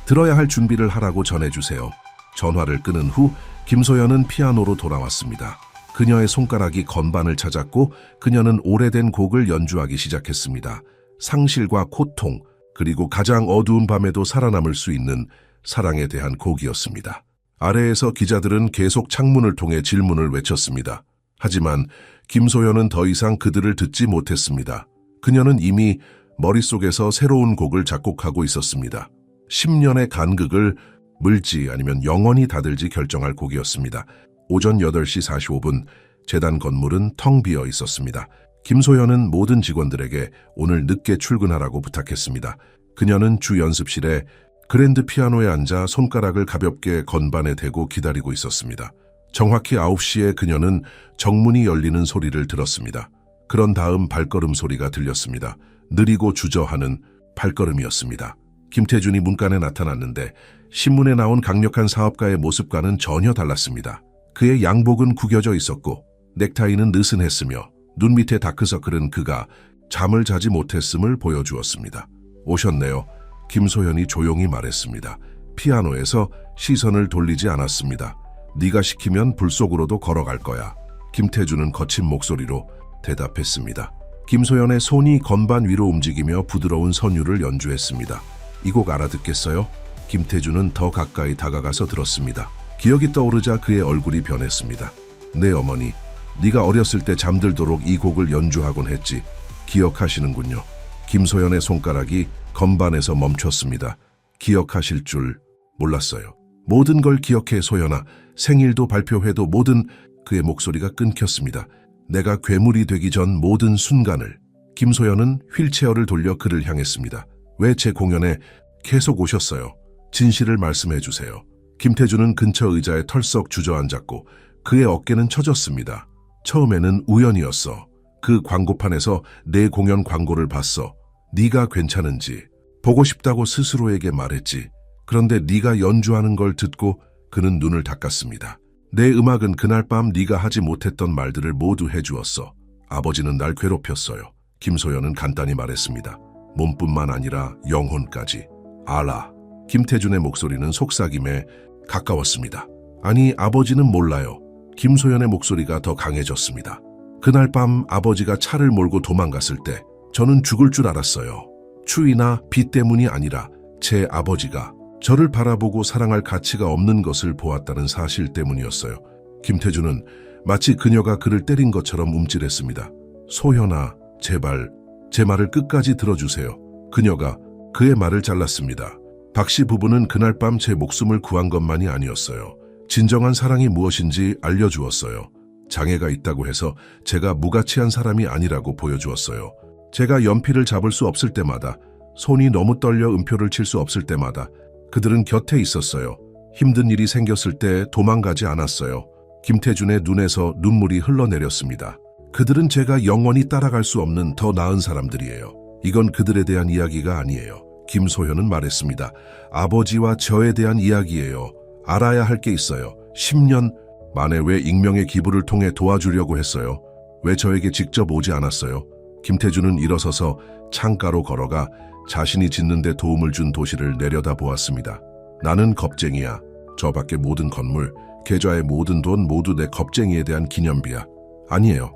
들어야 할 준비를 하라고 전해주세요. 전화를 끊은 후 김소연은 피아노로 돌아왔습니다. 그녀의 손가락이 건반을 찾았고 그녀는 오래된 곡을 연주하기 시작했습니다. 상실과 고통, 그리고 가장 어두운 밤에도 살아남을 수 있는 사랑에 대한 곡이었습니다. 아래에서 기자들은 계속 창문을 통해 질문을 외쳤습니다. 하지만 김소연은 더 이상 그들을 듣지 못했습니다. 그녀는 이미 머릿속에서 새로운 곡을 작곡하고 있었습니다. 10년의 간극을 물지 아니면 영원히 닫을지 결정할 곡이었습니다. 오전 8시 45분 재단 건물은 텅 비어 있었습니다. 김소연은 모든 직원들에게 오늘 늦게 출근하라고 부탁했습니다. 그녀는 주 연습실에 그랜드 피아노에 앉아 손가락을 가볍게 건반에 대고 기다리고 있었습니다. 정확히 9시에 그녀는 정문이 열리는 소리를 들었습니다. 그런 다음 발걸음 소리가 들렸습니다. 느리고 주저하는 발걸음이었습니다. 김태준이 문간에 나타났는데 신문에 나온 강력한 사업가의 모습과는 전혀 달랐습니다. 그의 양복은 구겨져 있었고 넥타이는 느슨했으며 눈 밑에 다크서클은 그가 잠을 자지 못했음을 보여주었습니다. 오셨네요. 김소연이 조용히 말했습니다. 피아노에서 시선을 돌리지 않았습니다. 네가 시키면 불 속으로도 걸어갈 거야. 김태준은 거친 목소리로 대답했습니다. 김소연의 손이 건반 위로 움직이며 부드러운 선율을 연주했습니다. 이 곡 알아듣겠어요? 김태준은 더 가까이 다가가서 들었습니다. 기억이 떠오르자 그의 얼굴이 변했습니다. 네 어머니, 네가 어렸을 때 잠들도록 이 곡을 연주하곤 했지. 기억하시는군요. 김소연의 손가락이 건반에서 멈췄습니다. 기억하실 줄 몰랐어요. 모든 걸 기억해 소연아. 생일도 발표회도 모든. 그의 목소리가 끊겼습니다. 내가 괴물이 되기 전 모든 순간을. 김소연은 휠체어를 돌려 그를 향했습니다. 왜 제 공연에 계속 오셨어요? 진실을 말씀해 주세요. 김태준은 근처 의자에 털썩 주저앉았고 그의 어깨는 처졌습니다. 처음에는 우연이었어. 그 광고판에서 내 공연 광고를 봤어. 네가 괜찮은지 보고 싶다고 스스로에게 말했지. 그런데 네가 연주하는 걸 듣고 그는 눈을 닦았습니다. 내 음악은 그날 밤 네가 하지 못했던 말들을 모두 해주었어. 아버지는 날 괴롭혔어요. 김소연은 간단히 말했습니다. 몸뿐만 아니라 영혼까지. 알아. 김태준의 목소리는 속삭임에 가까웠습니다. 아니, 아버지는 몰라요. 김소연의 목소리가 더 강해졌습니다. 그날 밤 아버지가 차를 몰고 도망갔을 때 저는 죽을 줄 알았어요. 추위나 비 때문이 아니라 제 아버지가 저를 바라보고 사랑할 가치가 없는 것을 보았다는 사실 때문이었어요. 김태준은 마치 그녀가 그를 때린 것처럼 움찔했습니다. 소연아, 제발 제 말을 끝까지 들어주세요. 그녀가 그의 말을 잘랐습니다. 박씨 부부는 그날 밤 제 목숨을 구한 것만이 아니었어요. 진정한 사랑이 무엇인지 알려주었어요. 장애가 있다고 해서 제가 무가치한 사람이 아니라고 보여주었어요. 제가 연필을 잡을 수 없을 때마다, 손이 너무 떨려 음표를 칠 수 없을 때마다 그들은 곁에 있었어요. 힘든 일이 생겼을 때 도망가지 않았어요. 김태준의 눈에서 눈물이 흘러내렸습니다. 그들은 제가 영원히 따라갈 수 없는 더 나은 사람들이에요. 이건 그들에 대한 이야기가 아니에요. 김소연은 말했습니다. 아버지와 저에 대한 이야기예요. 알아야 할 게 있어요. 10년 만에 왜 익명의 기부를 통해 도와주려고 했어요? 왜 저에게 직접 오지 않았어요? 김태준은 일어서서 창가로 걸어가 자신이 짓는 데 도움을 준 도시를 내려다보았습니다. 나는 겁쟁이야. 저 밖의 모든 건물, 계좌의 모든 돈 모두 내 겁쟁이에 대한 기념비야. 아니에요.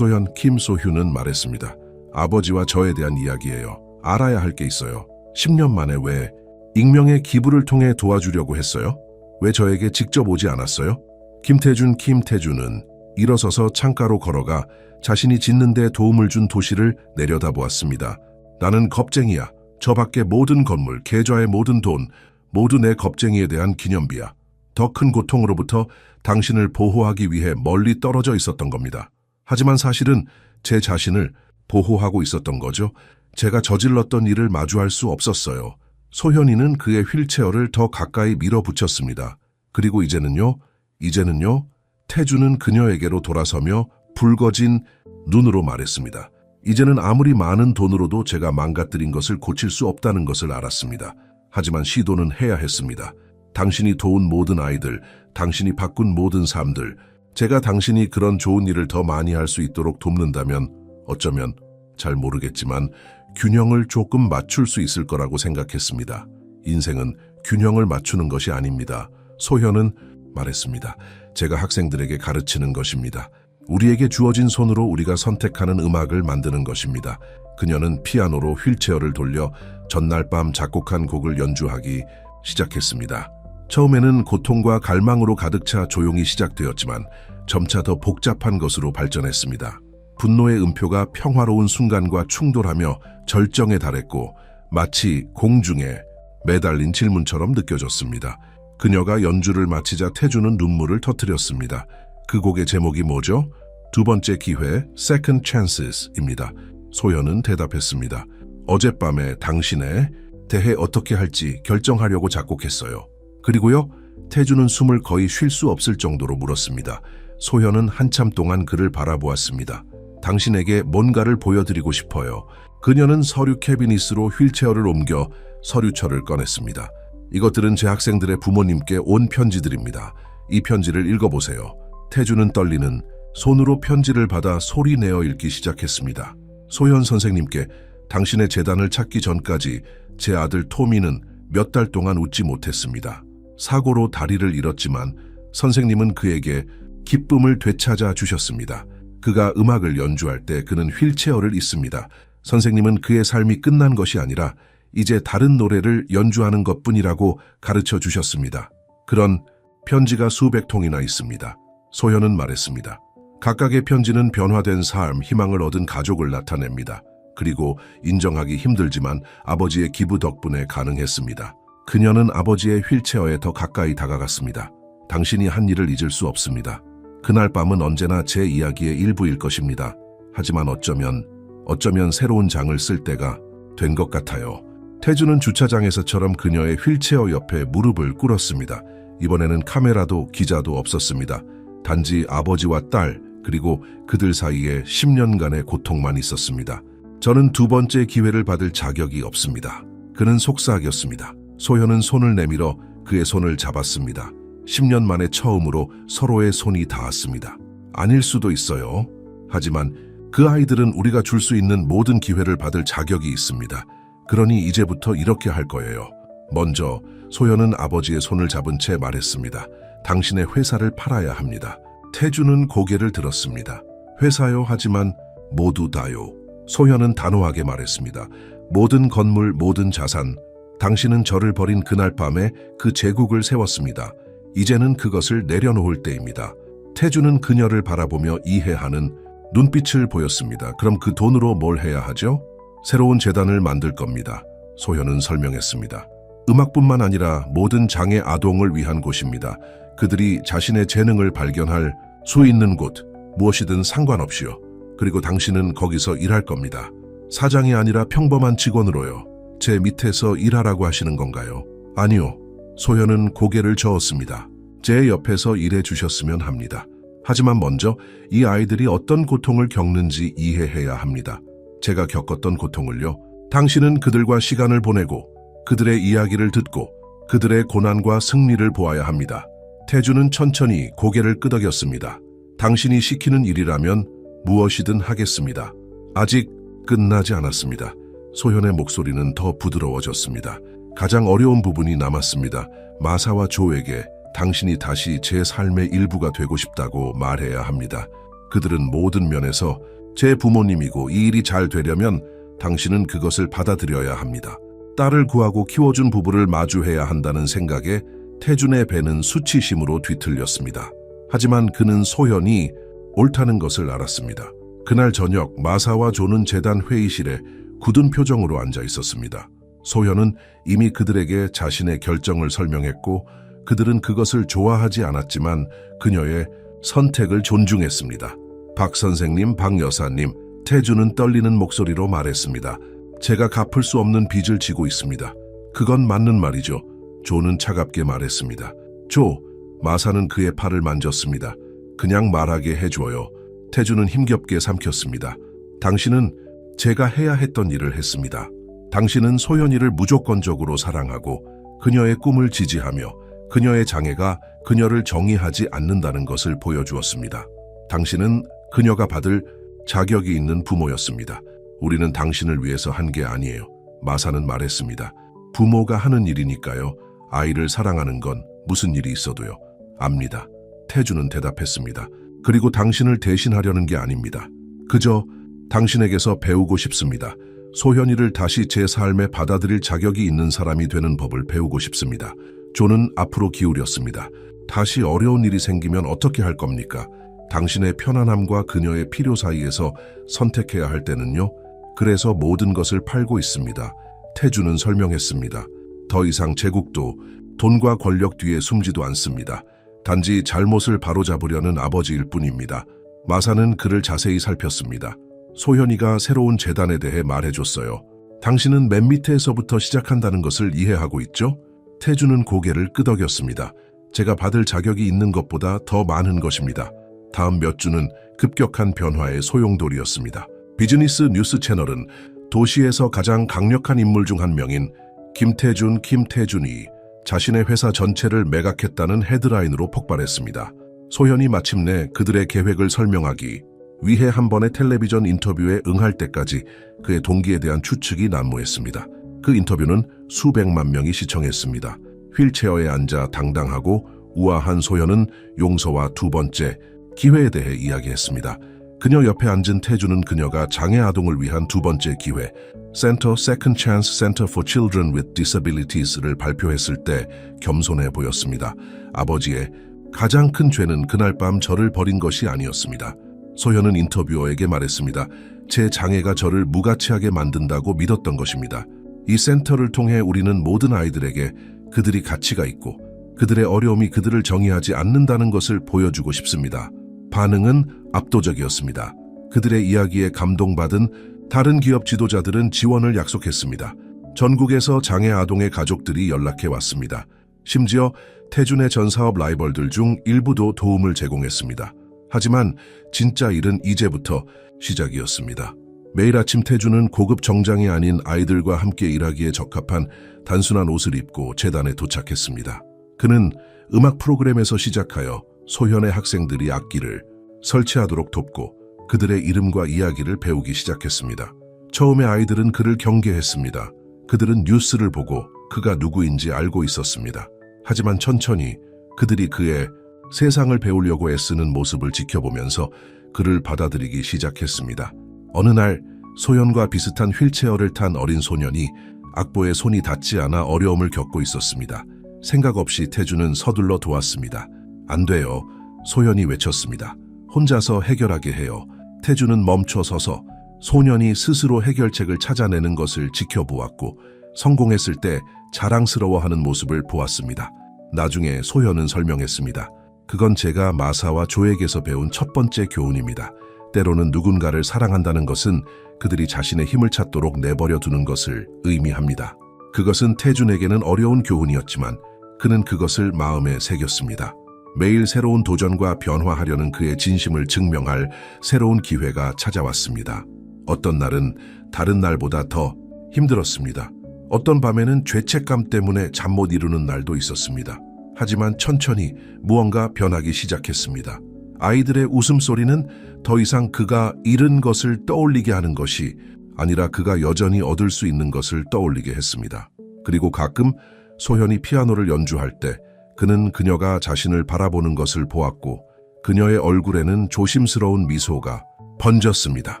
김소희는 말했습니다. 아버지와 저에 대한 이야기예요. 알아야 할 게 있어요. 10년 만에 왜 익명의 기부를 통해 도와주려고 했어요? 왜 저에게 직접 오지 않았어요? 김태준은 일어서서 창가로 걸어가 자신이 짓는 데 도움을 준 도시를 내려다보았습니다. 나는 겁쟁이야. 저 밖의 모든 건물, 계좌의 모든 돈, 모두 내 겁쟁이에 대한 기념비야. 더 큰 고통으로부터 당신을 보호하기 위해 멀리 떨어져 있었던 겁니다. 하지만 사실은 제 자신을 보호하고 있었던 거죠. 제가 저질렀던 일을 마주할 수 없었어요. 소현이는 그의 휠체어를 더 가까이 밀어붙였습니다. 그리고 이제는요? 태준은 그녀에게로 돌아서며 붉어진 눈으로 말했습니다. 이제는 아무리 많은 돈으로도 제가 망가뜨린 것을 고칠 수 없다는 것을 알았습니다. 하지만 시도는 해야 했습니다. 당신이 도운 모든 아이들, 당신이 바꾼 모든 삶들, 제가 당신이 그런 좋은 일을 더 많이 할 수 있도록 돕는다면 어쩌면 잘 모르겠지만 균형을 조금 맞출 수 있을 거라고 생각했습니다. 인생은 균형을 맞추는 것이 아닙니다. 소현은 말했습니다. 제가 학생들에게 가르치는 것입니다. 우리에게 주어진 손으로 우리가 선택하는 음악을 만드는 것입니다. 그녀는 피아노로 휠체어를 돌려 전날 밤 작곡한 곡을 연주하기 시작했습니다. 처음에는 고통과 갈망으로 가득 차 조용히 시작되었지만 점차 더 복잡한 것으로 발전했습니다. 분노의 음표가 평화로운 순간과 충돌하며 절정에 달했고 마치 공중에 매달린 질문처럼 느껴졌습니다. 그녀가 연주를 마치자 태주는 눈물을 터뜨렸습니다. 그 곡의 제목이 뭐죠? 두 번째 기회, Second Chances입니다. 소현은 대답했습니다. 어젯밤에 당신에 대해 어떻게 할지 결정하려고 작곡했어요. 그리고요, 태주는 숨을 거의 쉴 수 없을 정도로 물었습니다. 소현은 한참 동안 그를 바라보았습니다. 당신에게 뭔가를 보여드리고 싶어요. 그녀는 서류 캐비닛으로 휠체어를 옮겨 서류철을 꺼냈습니다. 이것들은 제 학생들의 부모님께 온 편지들입니다. 이 편지를 읽어보세요. 태주는 떨리는 손으로 편지를 받아 소리내어 읽기 시작했습니다. 소현 선생님께 당신의 재단을 찾기 전까지 제 아들 토미는 몇 달 동안 웃지 못했습니다. 사고로 다리를 잃었지만 선생님은 그에게 기쁨을 되찾아 주셨습니다. 그가 음악을 연주할 때 그는 휠체어를 잇습니다. 선생님은 그의 삶이 끝난 것이 아니라 이제 다른 노래를 연주하는 것뿐이라고 가르쳐 주셨습니다. 그런 편지가 수백 통이나 있습니다. 소현은 말했습니다. 각각의 편지는 변화된 삶, 희망을 얻은 가족을 나타냅니다. 그리고 인정하기 힘들지만 아버지의 기부 덕분에 가능했습니다. 그녀는 아버지의 휠체어에 더 가까이 다가갔습니다. 당신이 한 일을 잊을 수 없습니다. 그날 밤은 언제나 제 이야기의 일부일 것입니다. 하지만 어쩌면 새로운 장을 쓸 때가 된 것 같아요. 태주는 주차장에서처럼 그녀의 휠체어 옆에 무릎을 꿇었습니다. 이번에는 카메라도 기자도 없었습니다. 단지 아버지와 딸, 그리고 그들 사이에 10년간의 고통만 있었습니다. 저는 두 번째 기회를 받을 자격이 없습니다. 그는 속삭였습니다. 소현은 손을 내밀어 그의 손을 잡았습니다. 10년 만에 처음으로 서로의 손이 닿았습니다. 아닐 수도 있어요. 하지만 그 아이들은 우리가 줄 수 있는 모든 기회를 받을 자격이 있습니다. 그러니 이제부터 이렇게 할 거예요. 먼저 소현은 아버지의 손을 잡은 채 말했습니다. 당신의 회사를 팔아야 합니다. 태주는 고개를 들었습니다. 회사요, 하지만 모두 다요. 소현은 단호하게 말했습니다. 모든 건물, 모든 자산, 당신은 저를 버린 그날 밤에 그 제국을 세웠습니다. 이제는 그것을 내려놓을 때입니다. 태주는 그녀를 바라보며 이해하는 눈빛을 보였습니다. 그럼 그 돈으로 뭘 해야 하죠? 새로운 재단을 만들 겁니다. 소현은 설명했습니다. 음악뿐만 아니라 모든 장애 아동을 위한 곳입니다. 그들이 자신의 재능을 발견할 수 있는 곳, 무엇이든 상관없이요. 그리고 당신은 거기서 일할 겁니다. 사장이 아니라 평범한 직원으로요. 제 밑에서 일하라고 하시는 건가요? 아니요. 소현은 고개를 저었습니다. 제 옆에서 일해 주셨으면 합니다. 하지만 먼저 이 아이들이 어떤 고통을 겪는지 이해해야 합니다. 제가 겪었던 고통을요. 당신은 그들과 시간을 보내고 그들의 이야기를 듣고 그들의 고난과 승리를 보아야 합니다. 태주는 천천히 고개를 끄덕였습니다. 당신이 시키는 일이라면 무엇이든 하겠습니다. 아직 끝나지 않았습니다. 소현의 목소리는 더 부드러워졌습니다. 가장 어려운 부분이 남았습니다. 마사와 조에게 당신이 다시 제 삶의 일부가 되고 싶다고 말해야 합니다. 그들은 모든 면에서 제 부모님이고 이 일이 잘 되려면 당신은 그것을 받아들여야 합니다. 딸을 구하고 키워준 부부를 마주해야 한다는 생각에 태준의 배는 수치심으로 뒤틀렸습니다. 하지만 그는 소현이 옳다는 것을 알았습니다. 그날 저녁 마사와 조는 재단 회의실에 굳은 표정으로 앉아 있었습니다. 소현은 이미 그들에게 자신의 결정을 설명했고 그들은 그것을 좋아하지 않았지만 그녀의 선택을 존중했습니다. 박 선생님, 박 여사님, 태주는 떨리는 목소리로 말했습니다. 제가 갚을 수 없는 빚을 지고 있습니다. 그건 맞는 말이죠. 조는 차갑게 말했습니다. 조, 마사는 그의 팔을 만졌습니다. 그냥 말하게 해줘요. 태주는 힘겹게 삼켰습니다. 당신은 제가 해야 했던 일을 했습니다. 당신은 소현이를 무조건적으로 사랑하고 그녀의 꿈을 지지하며 그녀의 장애가 그녀를 정의하지 않는다는 것을 보여주었습니다. 당신은 그녀가 받을 자격이 있는 부모였습니다. 우리는 당신을 위해서 한 게 아니에요. 마사는 말했습니다. 부모가 하는 일이니까요. 아이를 사랑하는 건 무슨 일이 있어도요. 압니다. 태주는 대답했습니다. 그리고 당신을 대신하려는 게 아닙니다. 그저 당신에게서 배우고 싶습니다. 소현이를 다시 제 삶에 받아들일 자격이 있는 사람이 되는 법을 배우고 싶습니다. 존은 앞으로 기울였습니다. 다시 어려운 일이 생기면 어떻게 할 겁니까? 당신의 편안함과 그녀의 필요 사이에서 선택해야 할 때는요. 그래서 모든 것을 팔고 있습니다. 태주는 설명했습니다. 더 이상 제국도 돈과 권력 뒤에 숨지도 않습니다. 단지 잘못을 바로잡으려는 아버지일 뿐입니다. 마사는 그를 자세히 살폈습니다. 소현이가 새로운 재단에 대해 말해줬어요. 당신은 맨 밑에서부터 시작한다는 것을 이해하고 있죠? 태주는 고개를 끄덕였습니다. 제가 받을 자격이 있는 것보다 더 많은 것입니다. 다음 몇 주는 급격한 변화의 소용돌이였습니다. 비즈니스 뉴스 채널은 도시에서 가장 강력한 인물 중 한 명인 김태준이 자신의 회사 전체를 매각했다는 헤드라인으로 폭발했습니다. 소현이 마침내 그들의 계획을 설명하기 위해 한 번의 텔레비전 인터뷰에 응할 때까지 그의 동기에 대한 추측이 난무했습니다. 그 인터뷰는 수백만 명이 시청했습니다. 휠체어에 앉아 당당하고 우아한 소현은 용서와 두 번째 기회에 대해 이야기했습니다. 그녀 옆에 앉은 태주는 그녀가 장애 아동을 위한 두 번째 기회, Second Chance Center for Children with Disabilities를 발표했을 때 겸손해 보였습니다. 아버지의 가장 큰 죄는 그날 밤 저를 버린 것이 아니었습니다. 소현은 인터뷰어에게 말했습니다. 제 장애가 저를 무가치하게 만든다고 믿었던 것입니다. 이 센터를 통해 우리는 모든 아이들에게 그들이 가치가 있고 그들의 어려움이 그들을 정의하지 않는다는 것을 보여주고 싶습니다. 반응은 압도적이었습니다. 그들의 이야기에 감동받은 다른 기업 지도자들은 지원을 약속했습니다. 전국에서 장애 아동의 가족들이 연락해 왔습니다. 심지어 태준의 전 사업 라이벌들 중 일부도 도움을 제공했습니다. 하지만 진짜 일은 이제부터 시작이었습니다. 매일 아침 태준은 고급 정장이 아닌 아이들과 함께 일하기에 적합한 단순한 옷을 입고 재단에 도착했습니다. 그는 음악 프로그램에서 시작하여 소현의 학생들이 악기를 설치하도록 돕고 그들의 이름과 이야기를 배우기 시작했습니다. 처음에 아이들은 그를 경계했습니다. 그들은 뉴스를 보고 그가 누구인지 알고 있었습니다. 하지만 천천히 그들이 그의 세상을 배우려고 애쓰는 모습을 지켜보면서 그를 받아들이기 시작했습니다. 어느 날 소현과 비슷한 휠체어를 탄 어린 소년이 악보에 손이 닿지 않아 어려움을 겪고 있었습니다. 생각 없이 태주는 서둘러 도왔습니다. 안 돼요. 소현이 외쳤습니다. 혼자서 해결하게 해요. 태주는 멈춰 서서 소년이 스스로 해결책을 찾아내는 것을 지켜보았고 성공했을 때 자랑스러워하는 모습을 보았습니다. 나중에 소현은 설명했습니다. 그건 제가 마사와 조에게서 배운 첫 번째 교훈입니다. 때로는 누군가를 사랑한다는 것은 그들이 자신의 힘을 찾도록 내버려 두는 것을 의미합니다. 그것은 태준에게는 어려운 교훈이었지만 그는 그것을 마음에 새겼습니다. 매일 새로운 도전과 변화하려는 그의 진심을 증명할 새로운 기회가 찾아왔습니다. 어떤 날은 다른 날보다 더 힘들었습니다. 어떤 밤에는 죄책감 때문에 잠 못 이루는 날도 있었습니다. 하지만 천천히 무언가 변하기 시작했습니다. 아이들의 웃음소리는 더 이상 그가 잃은 것을 떠올리게 하는 것이 아니라 그가 여전히 얻을 수 있는 것을 떠올리게 했습니다. 그리고 가끔 소현이 피아노를 연주할 때 그는 그녀가 자신을 바라보는 것을 보았고 그녀의 얼굴에는 조심스러운 미소가 번졌습니다.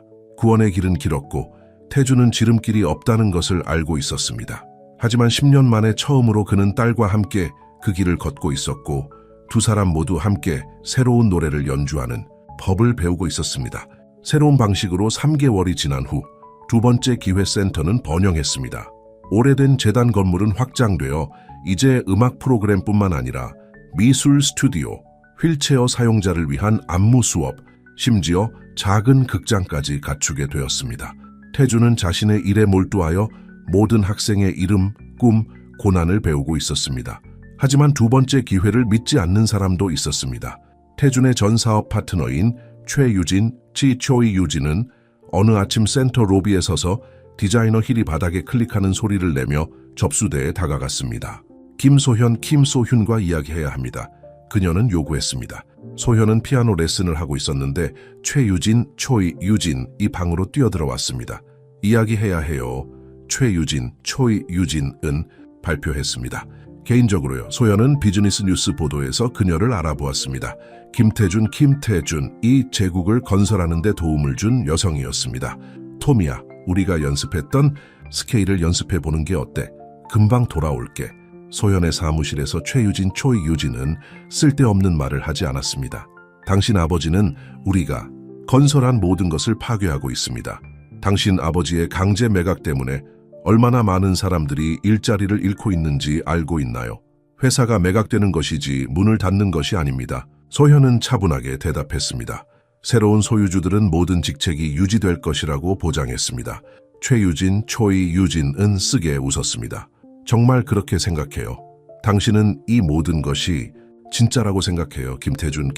구원의 길은 길었고 태주는 지름길이 없다는 것을 알고 있었습니다. 하지만 10년 만에 처음으로 그는 딸과 함께 그 길을 걷고 있었고 두 사람 모두 함께 새로운 노래를 연주하는 법을 배우고 있었습니다. 새로운 방식으로 3개월이 지난 후 두 번째 기회센터는 번영했습니다. 오래된 재단 건물은 확장되어 이제 음악 프로그램뿐만 아니라 미술 스튜디오, 휠체어 사용자를 위한 안무 수업, 심지어 작은 극장까지 갖추게 되었습니다. 태주는 자신의 일에 몰두하여 모든 학생의 이름, 꿈, 고난을 배우고 있었습니다. 하지만 두 번째 기회를 믿지 않는 사람도 있었습니다. 태준의 전 사업 파트너인 최유진, 유진은 어느 아침 센터 로비에 서서 디자이너 힐이 바닥에 클릭하는 소리를 내며 접수대에 다가갔습니다. 김소현과 이야기해야 합니다. 그녀는 요구했습니다. 소현은 피아노 레슨을 하고 있었는데 유진이 방으로 뛰어들어왔습니다. 이야기해야 해요. 유진은 발표했습니다. 개인적으로요. 소연은 비즈니스 뉴스 보도에서 그녀를 알아보았습니다. 김태준, 이 제국을 건설하는 데 도움을 준 여성이었습니다. 토미야, 우리가 연습했던 스케일을 연습해 보는 게 어때? 금방 돌아올게. 소연의 사무실에서 최유진, 초이유진은 쓸데없는 말을 하지 않았습니다. 당신 아버지는 우리가 건설한 모든 것을 파괴하고 있습니다. 당신 아버지의 강제 매각 때문에 얼마나 많은 사람들이 일자리를 잃고 있는지 알고 있나요? 회사가 매각되는 것이지 문을 닫는 것이 아닙니다. 소현은 차분하게 대답했습니다. 새로운 소유주들은 모든 직책이 유지될 것이라고 보장했습니다. 최유진, 초이유진은 쓰게 웃었습니다. 정말 그렇게 생각해요. 당신은 이 모든 것이 진짜라고 생각해요. 김태준은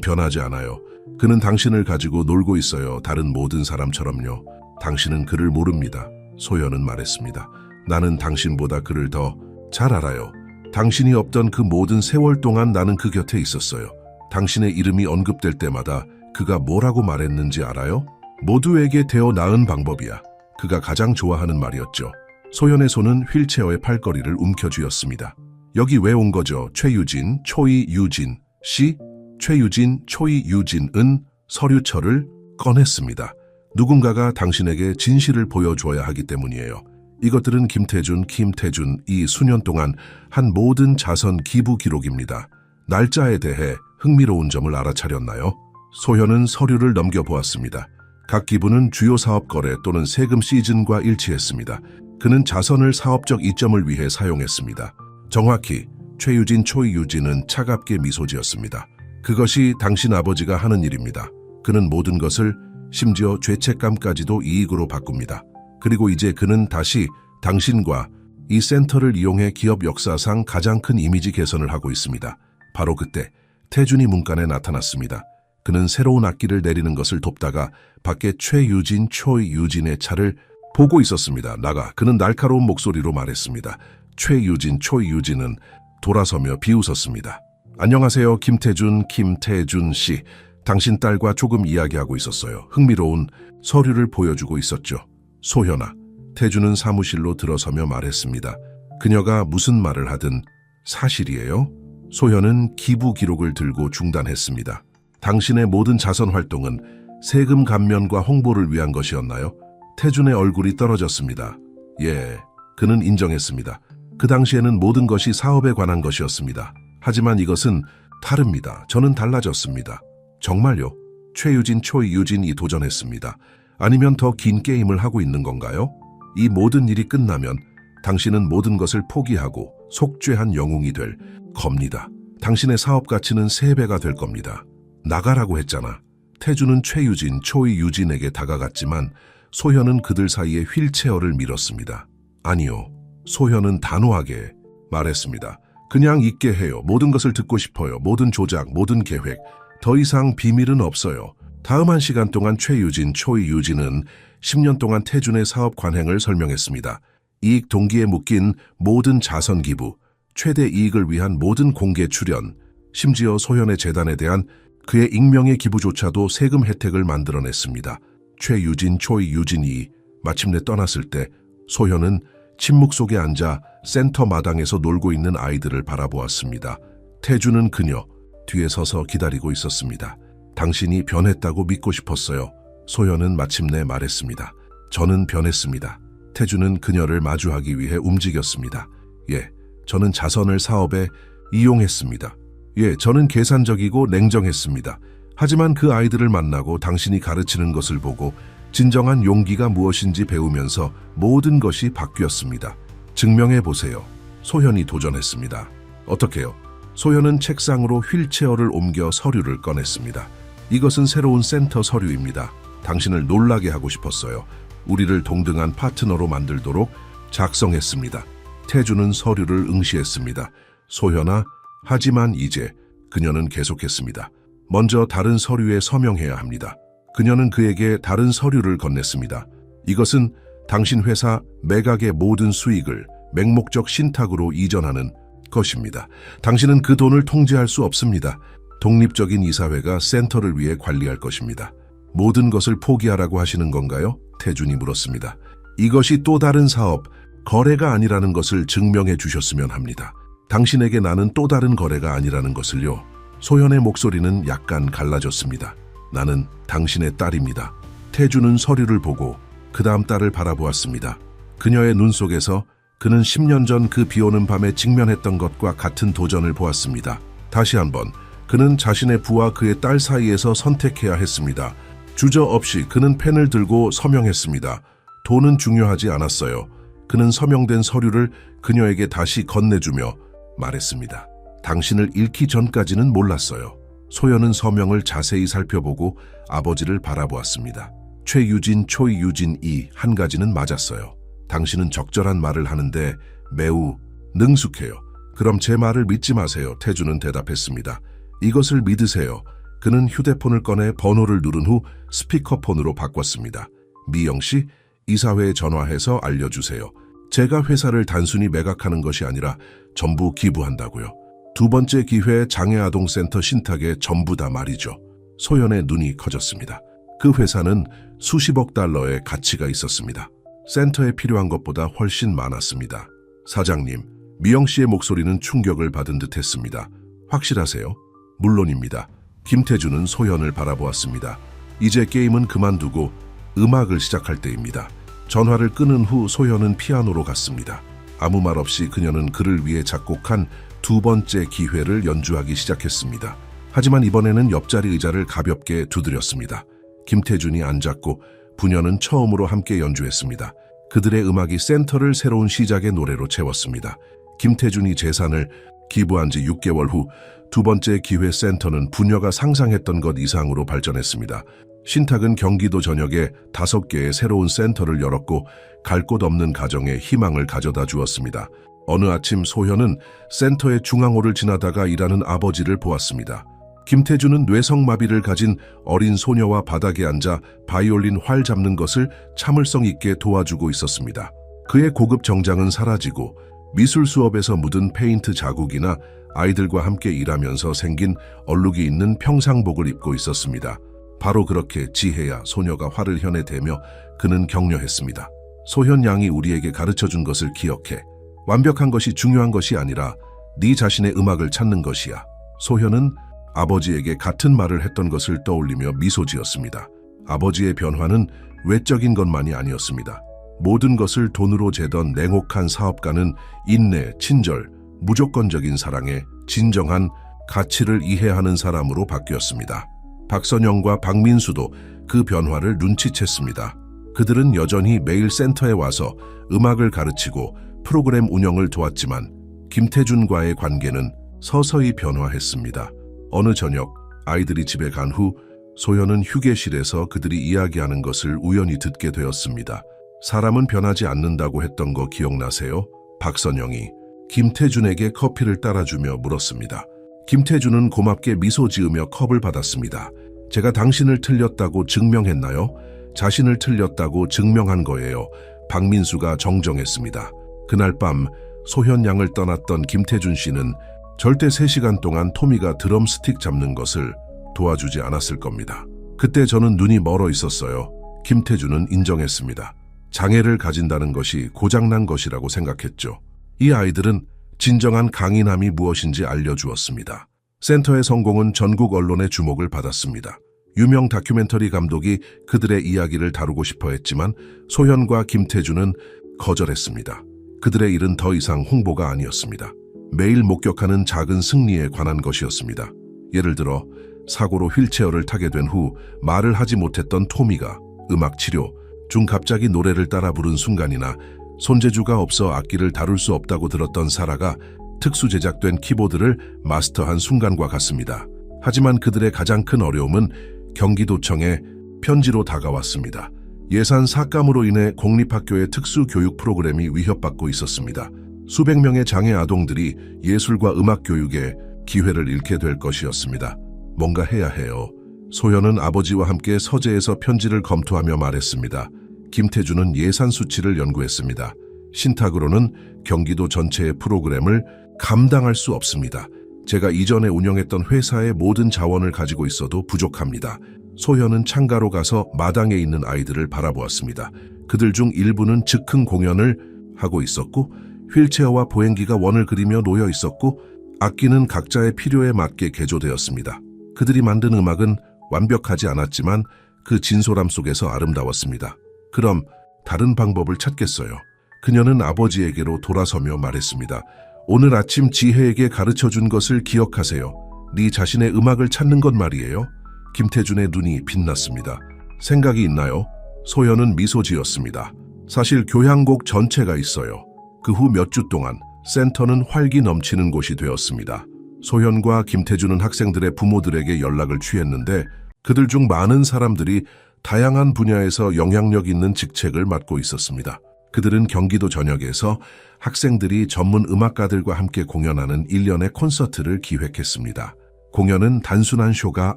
변하지 않아요. 그는 당신을 가지고 놀고 있어요. 다른 모든 사람처럼요. 당신은 그를 모릅니다. 소연은 말했습니다. 나는 당신보다 그를 더 잘 알아요. 당신이 없던 그 모든 세월 동안 나는 그 곁에 있었어요. 당신의 이름이 언급될 때마다 그가 뭐라고 말했는지 알아요? 모두에게 대어 낳은 방법이야. 그가 가장 좋아하는 말이었죠. 소연의 손은 휠체어의 팔걸이를 움켜쥐었습니다. 여기 왜 온 거죠? 최유진, 초이유진 씨? 최유진, 초이유진은 서류철을 꺼냈습니다. 누군가가 당신에게 진실을 보여줘야 하기 때문이에요. 이것들은 김태준이 수년 동안 한 모든 자선 기부 기록입니다. 날짜에 대해 흥미로운 점을 알아차렸나요? 소현은 서류를 넘겨보았습니다. 각 기부는 주요 사업 거래 또는 세금 시즌과 일치했습니다. 그는 자선을 사업적 이점을 위해 사용했습니다. 정확히 최유진, 초이유진은 차갑게 미소 지었습니다. 그것이 당신 아버지가 하는 일입니다. 그는 모든 것을 심지어 죄책감까지도 이익으로 바꿉니다. 그리고 이제 그는 다시 당신과 이 센터를 이용해 기업 역사상 가장 큰 이미지 개선을 하고 있습니다. 바로 그때 태준이 문간에 나타났습니다. 그는 새로운 악기를 내리는 것을 돕다가 밖에 최유진, 초이유진의 차를 보고 있었습니다. 나가. 그는 날카로운 목소리로 말했습니다. 최유진, 초이유진은 돌아서며 비웃었습니다. 안녕하세요. 김태준 씨. 당신 딸과 조금 이야기하고 있었어요. 흥미로운 서류를 보여주고 있었죠. 소현아. 태준은 사무실로 들어서며 말했습니다. 그녀가 무슨 말을 하든 사실이에요? 소현은 기부 기록을 들고 중단했습니다. 당신의 모든 자선 활동은 세금 감면과 홍보를 위한 것이었나요? 태준의 얼굴이 떨어졌습니다. 예, 그는 인정했습니다. 그 당시에는 모든 것이 사업에 관한 것이었습니다. 하지만 이것은 다릅니다. 저는 달라졌습니다. 정말요? 최유진, 초이유진이 도전했습니다. 아니면 더 긴 게임을 하고 있는 건가요? 이 모든 일이 끝나면 당신은 모든 것을 포기하고 속죄한 영웅이 될 겁니다. 당신의 사업 가치는 3배가 될 겁니다. 나가라고 했잖아. 태준은 최유진, 초이유진에게 다가갔지만 소현은 그들 사이에 휠체어를 밀었습니다. 아니요. 소현은 단호하게 말했습니다. 그냥 있게 해요. 모든 것을 듣고 싶어요. 모든 조작, 모든 계획. 더 이상 비밀은 없어요. 다음 1시간 동안 최유진, 초이유진은 10년 동안 태준의 사업 관행을 설명했습니다. 이익 동기에 묶인 모든 자선 기부, 최대 이익을 위한 모든 공개 출연, 심지어 소현의 재단에 대한 그의 익명의 기부조차도 세금 혜택을 만들어냈습니다. 최유진, 초이유진이 마침내 떠났을 때 소현은 침묵 속에 앉아 센터 마당에서 놀고 있는 아이들을 바라보았습니다. 태준은 그녀 뒤에 서서 기다리고 있었습니다. 당신이 변했다고 믿고 싶었어요. 소현은 마침내 말했습니다. 저는 변했습니다. 태준은 그녀를 마주하기 위해 움직였습니다. 예, 저는 자선을 사업에 이용했습니다. 예, 저는 계산적이고 냉정했습니다. 하지만 그 아이들을 만나고 당신이 가르치는 것을 보고 진정한 용기가 무엇인지 배우면서 모든 것이 바뀌었습니다. 증명해 보세요. 소현이 도전했습니다. 어떻게요? 소현은 책상으로 휠체어를 옮겨 서류를 꺼냈습니다. 이것은 새로운 센터 서류입니다. 당신을 놀라게 하고 싶었어요. 우리를 동등한 파트너로 만들도록 작성했습니다. 태준은 서류를 응시했습니다. 소현아, 하지만 이제 그녀는 계속했습니다. 먼저 다른 서류에 서명해야 합니다. 그녀는 그에게 다른 서류를 건넸습니다. 이것은 당신 회사 매각의 모든 수익을 맹목적 신탁으로 이전하는 것입니다. 당신은 그 돈을 통제할 수 없습니다. 독립적인 이사회가 센터를 위해 관리할 것입니다. 모든 것을 포기하라고 하시는 건가요? 태준이 물었습니다. 이것이 또 다른 사업, 거래가 아니라는 것을 증명해 주셨으면 합니다. 당신에게 나는 또 다른 거래가 아니라는 것을요. 소현의 목소리는 약간 갈라졌습니다. 나는 당신의 딸입니다. 태주는 서류를 보고 그 다음 딸을 바라보았습니다. 그녀의 눈 속에서 그는 10년 전 그 비오는 밤에 직면했던 것과 같은 도전을 보았습니다. 다시 한번 그는 자신의 부와 그의 딸 사이에서 선택해야 했습니다. 주저없이 그는 펜을 들고 서명했습니다. 돈은 중요하지 않았어요. 그는 서명된 서류를 그녀에게 다시 건네주며 말했습니다. 당신을 잃기 전까지는 몰랐어요. 소연은 서명을 자세히 살펴보고 아버지를 바라보았습니다. 최유진, 초이유진 이 한 가지는 맞았어요. 당신은 적절한 말을 하는데 매우 능숙해요. 그럼 제 말을 믿지 마세요. 태주는 대답했습니다. 이것을 믿으세요. 그는 휴대폰을 꺼내 번호를 누른 후 스피커폰으로 바꿨습니다. 미영 씨, 이사회에 전화해서 알려주세요. 제가 회사를 단순히 매각하는 것이 아니라 전부 기부한다고요. 두 번째 기회 장애아동센터 신탁에 전부 다 말이죠. 소연의 눈이 커졌습니다. 그 회사는 수십억 달러의 가치가 있었습니다. 센터에 필요한 것보다 훨씬 많았습니다. 사장님, 미영 씨의 목소리는 충격을 받은 듯 했습니다. 확실하세요? 물론입니다. 김태준은 소연을 바라보았습니다. 이제 게임은 그만두고 음악을 시작할 때입니다. 전화를 끊은 후 소연은 피아노로 갔습니다. 아무 말 없이 그녀는 그를 위해 작곡한 두 번째 기회를 연주하기 시작했습니다. 하지만 이번에는 옆자리 의자를 가볍게 두드렸습니다. 김태준이 앉았고 부녀는 처음으로 함께 연주했습니다. 그들의 음악이 센터를 새로운 시작의 노래로 채웠습니다. 김태준이 재산을 기부한 지 6개월 후 두 번째 기회 센터는 부녀가 상상했던 것 이상으로 발전했습니다. 신탁은 경기도 전역에 5개의 새로운 센터를 열었고 갈 곳 없는 가정에 희망을 가져다 주었습니다. 어느 아침 소현은 센터의 중앙호를 지나다가 일하는 아버지를 보았습니다. 김태준은 뇌성마비를 가진 어린 소녀와 바닥에 앉아 바이올린 활 잡는 것을 참을성 있게 도와주고 있었습니다. 그의 고급 정장은 사라지고 미술 수업에서 묻은 페인트 자국이나 아이들과 함께 일하면서 생긴 얼룩이 있는 평상복을 입고 있었습니다. 바로 그렇게 지혜야 소녀가 화를 현해대며 그는 격려했습니다. 소현 양이 우리에게 가르쳐준 것을 기억해. 완벽한 것이 중요한 것이 아니라 네 자신의 음악을 찾는 것이야. 소현은 아버지에게 같은 말을 했던 것을 떠올리며 미소 지었습니다. 아버지의 변화는 외적인 것만이 아니었습니다. 모든 것을 돈으로 재던 냉혹한 사업가는 인내, 친절, 무조건적인 사랑에 진정한 가치를 이해하는 사람으로 바뀌었습니다. 박선영과 박민수도 그 변화를 눈치챘습니다. 그들은 여전히 매일 센터에 와서 음악을 가르치고 프로그램 운영을 도왔지만 김태준과의 관계는 서서히 변화했습니다. 어느 저녁 아이들이 집에 간 후 소연은 휴게실에서 그들이 이야기하는 것을 우연히 듣게 되었습니다. 사람은 변하지 않는다고 했던 거 기억나세요? 박선영이 김태준에게 커피를 따라주며 물었습니다. 김태준은 고맙게 미소 지으며 컵을 받았습니다. 제가 당신을 틀렸다고 증명했나요? 자신을 틀렸다고 증명한 거예요. 박민수가 정정했습니다. 그날 밤 소현 양을 떠났던 김태준 씨는 절대 3시간 동안 토미가 드럼 스틱 잡는 것을 도와주지 않았을 겁니다. 그때 저는 눈이 멀어 있었어요. 김태준은 인정했습니다. 장애를 가진다는 것이 고장난 것이라고 생각했죠. 이 아이들은 진정한 강인함이 무엇인지 알려주었습니다. 센터의 성공은 전국 언론의 주목을 받았습니다. 유명 다큐멘터리 감독이 그들의 이야기를 다루고 싶어 했지만 소현과 김태준은 거절했습니다. 그들의 일은 더 이상 홍보가 아니었습니다. 매일 목격하는 작은 승리에 관한 것이었습니다. 예를 들어 사고로 휠체어를 타게 된 후 말을 하지 못했던 토미가 음악 치료 중 갑자기 노래를 따라 부른 순간이나 손재주가 없어 악기를 다룰 수 없다고 들었던 사라가 특수 제작된 키보드를 마스터한 순간과 같습니다. 하지만 그들의 가장 큰 어려움은 경기도청의 편지로 다가왔습니다. 예산 삭감으로 인해 공립학교의 특수 교육 프로그램이 위협받고 있었습니다. 수백 명의 장애 아동들이 예술과 음악 교육에 기회를 잃게 될 것이었습니다. 뭔가 해야 해요. 소연은 아버지와 함께 서재에서 편지를 검토하며 말했습니다. 김태준은 예산 수치를 연구했습니다. 신탁으로는 경기도 전체의 프로그램을 감당할 수 없습니다. 제가 이전에 운영했던 회사의 모든 자원을 가지고 있어도 부족합니다. 소현은 창가로 가서 마당에 있는 아이들을 바라보았습니다. 그들 중 일부는 즉흥 공연을 하고 있었고 휠체어와 보행기가 원을 그리며 놓여 있었고 악기는 각자의 필요에 맞게 개조되었습니다. 그들이 만든 음악은 완벽하지 않았지만 그 진솔함 속에서 아름다웠습니다. 그럼 다른 방법을 찾겠어요. 그녀는 아버지에게로 돌아서며 말했습니다. 오늘 아침 지혜에게 가르쳐준 것을 기억하세요. 네 자신의 음악을 찾는 것 말이에요. 김태준의 눈이 빛났습니다. 생각이 있나요? 소연은 미소 지었습니다. 사실 교향곡 전체가 있어요. 그 후 몇 주 동안 센터는 활기 넘치는 곳이 되었습니다. 소연과 김태준은 학생들의 부모들에게 연락을 취했는데 그들 중 많은 사람들이 다양한 분야에서 영향력 있는 직책을 맡고 있었습니다. 그들은 경기도 전역에서 학생들이 전문 음악가들과 함께 공연하는 일련의 콘서트를 기획했습니다. 공연은 단순한 쇼가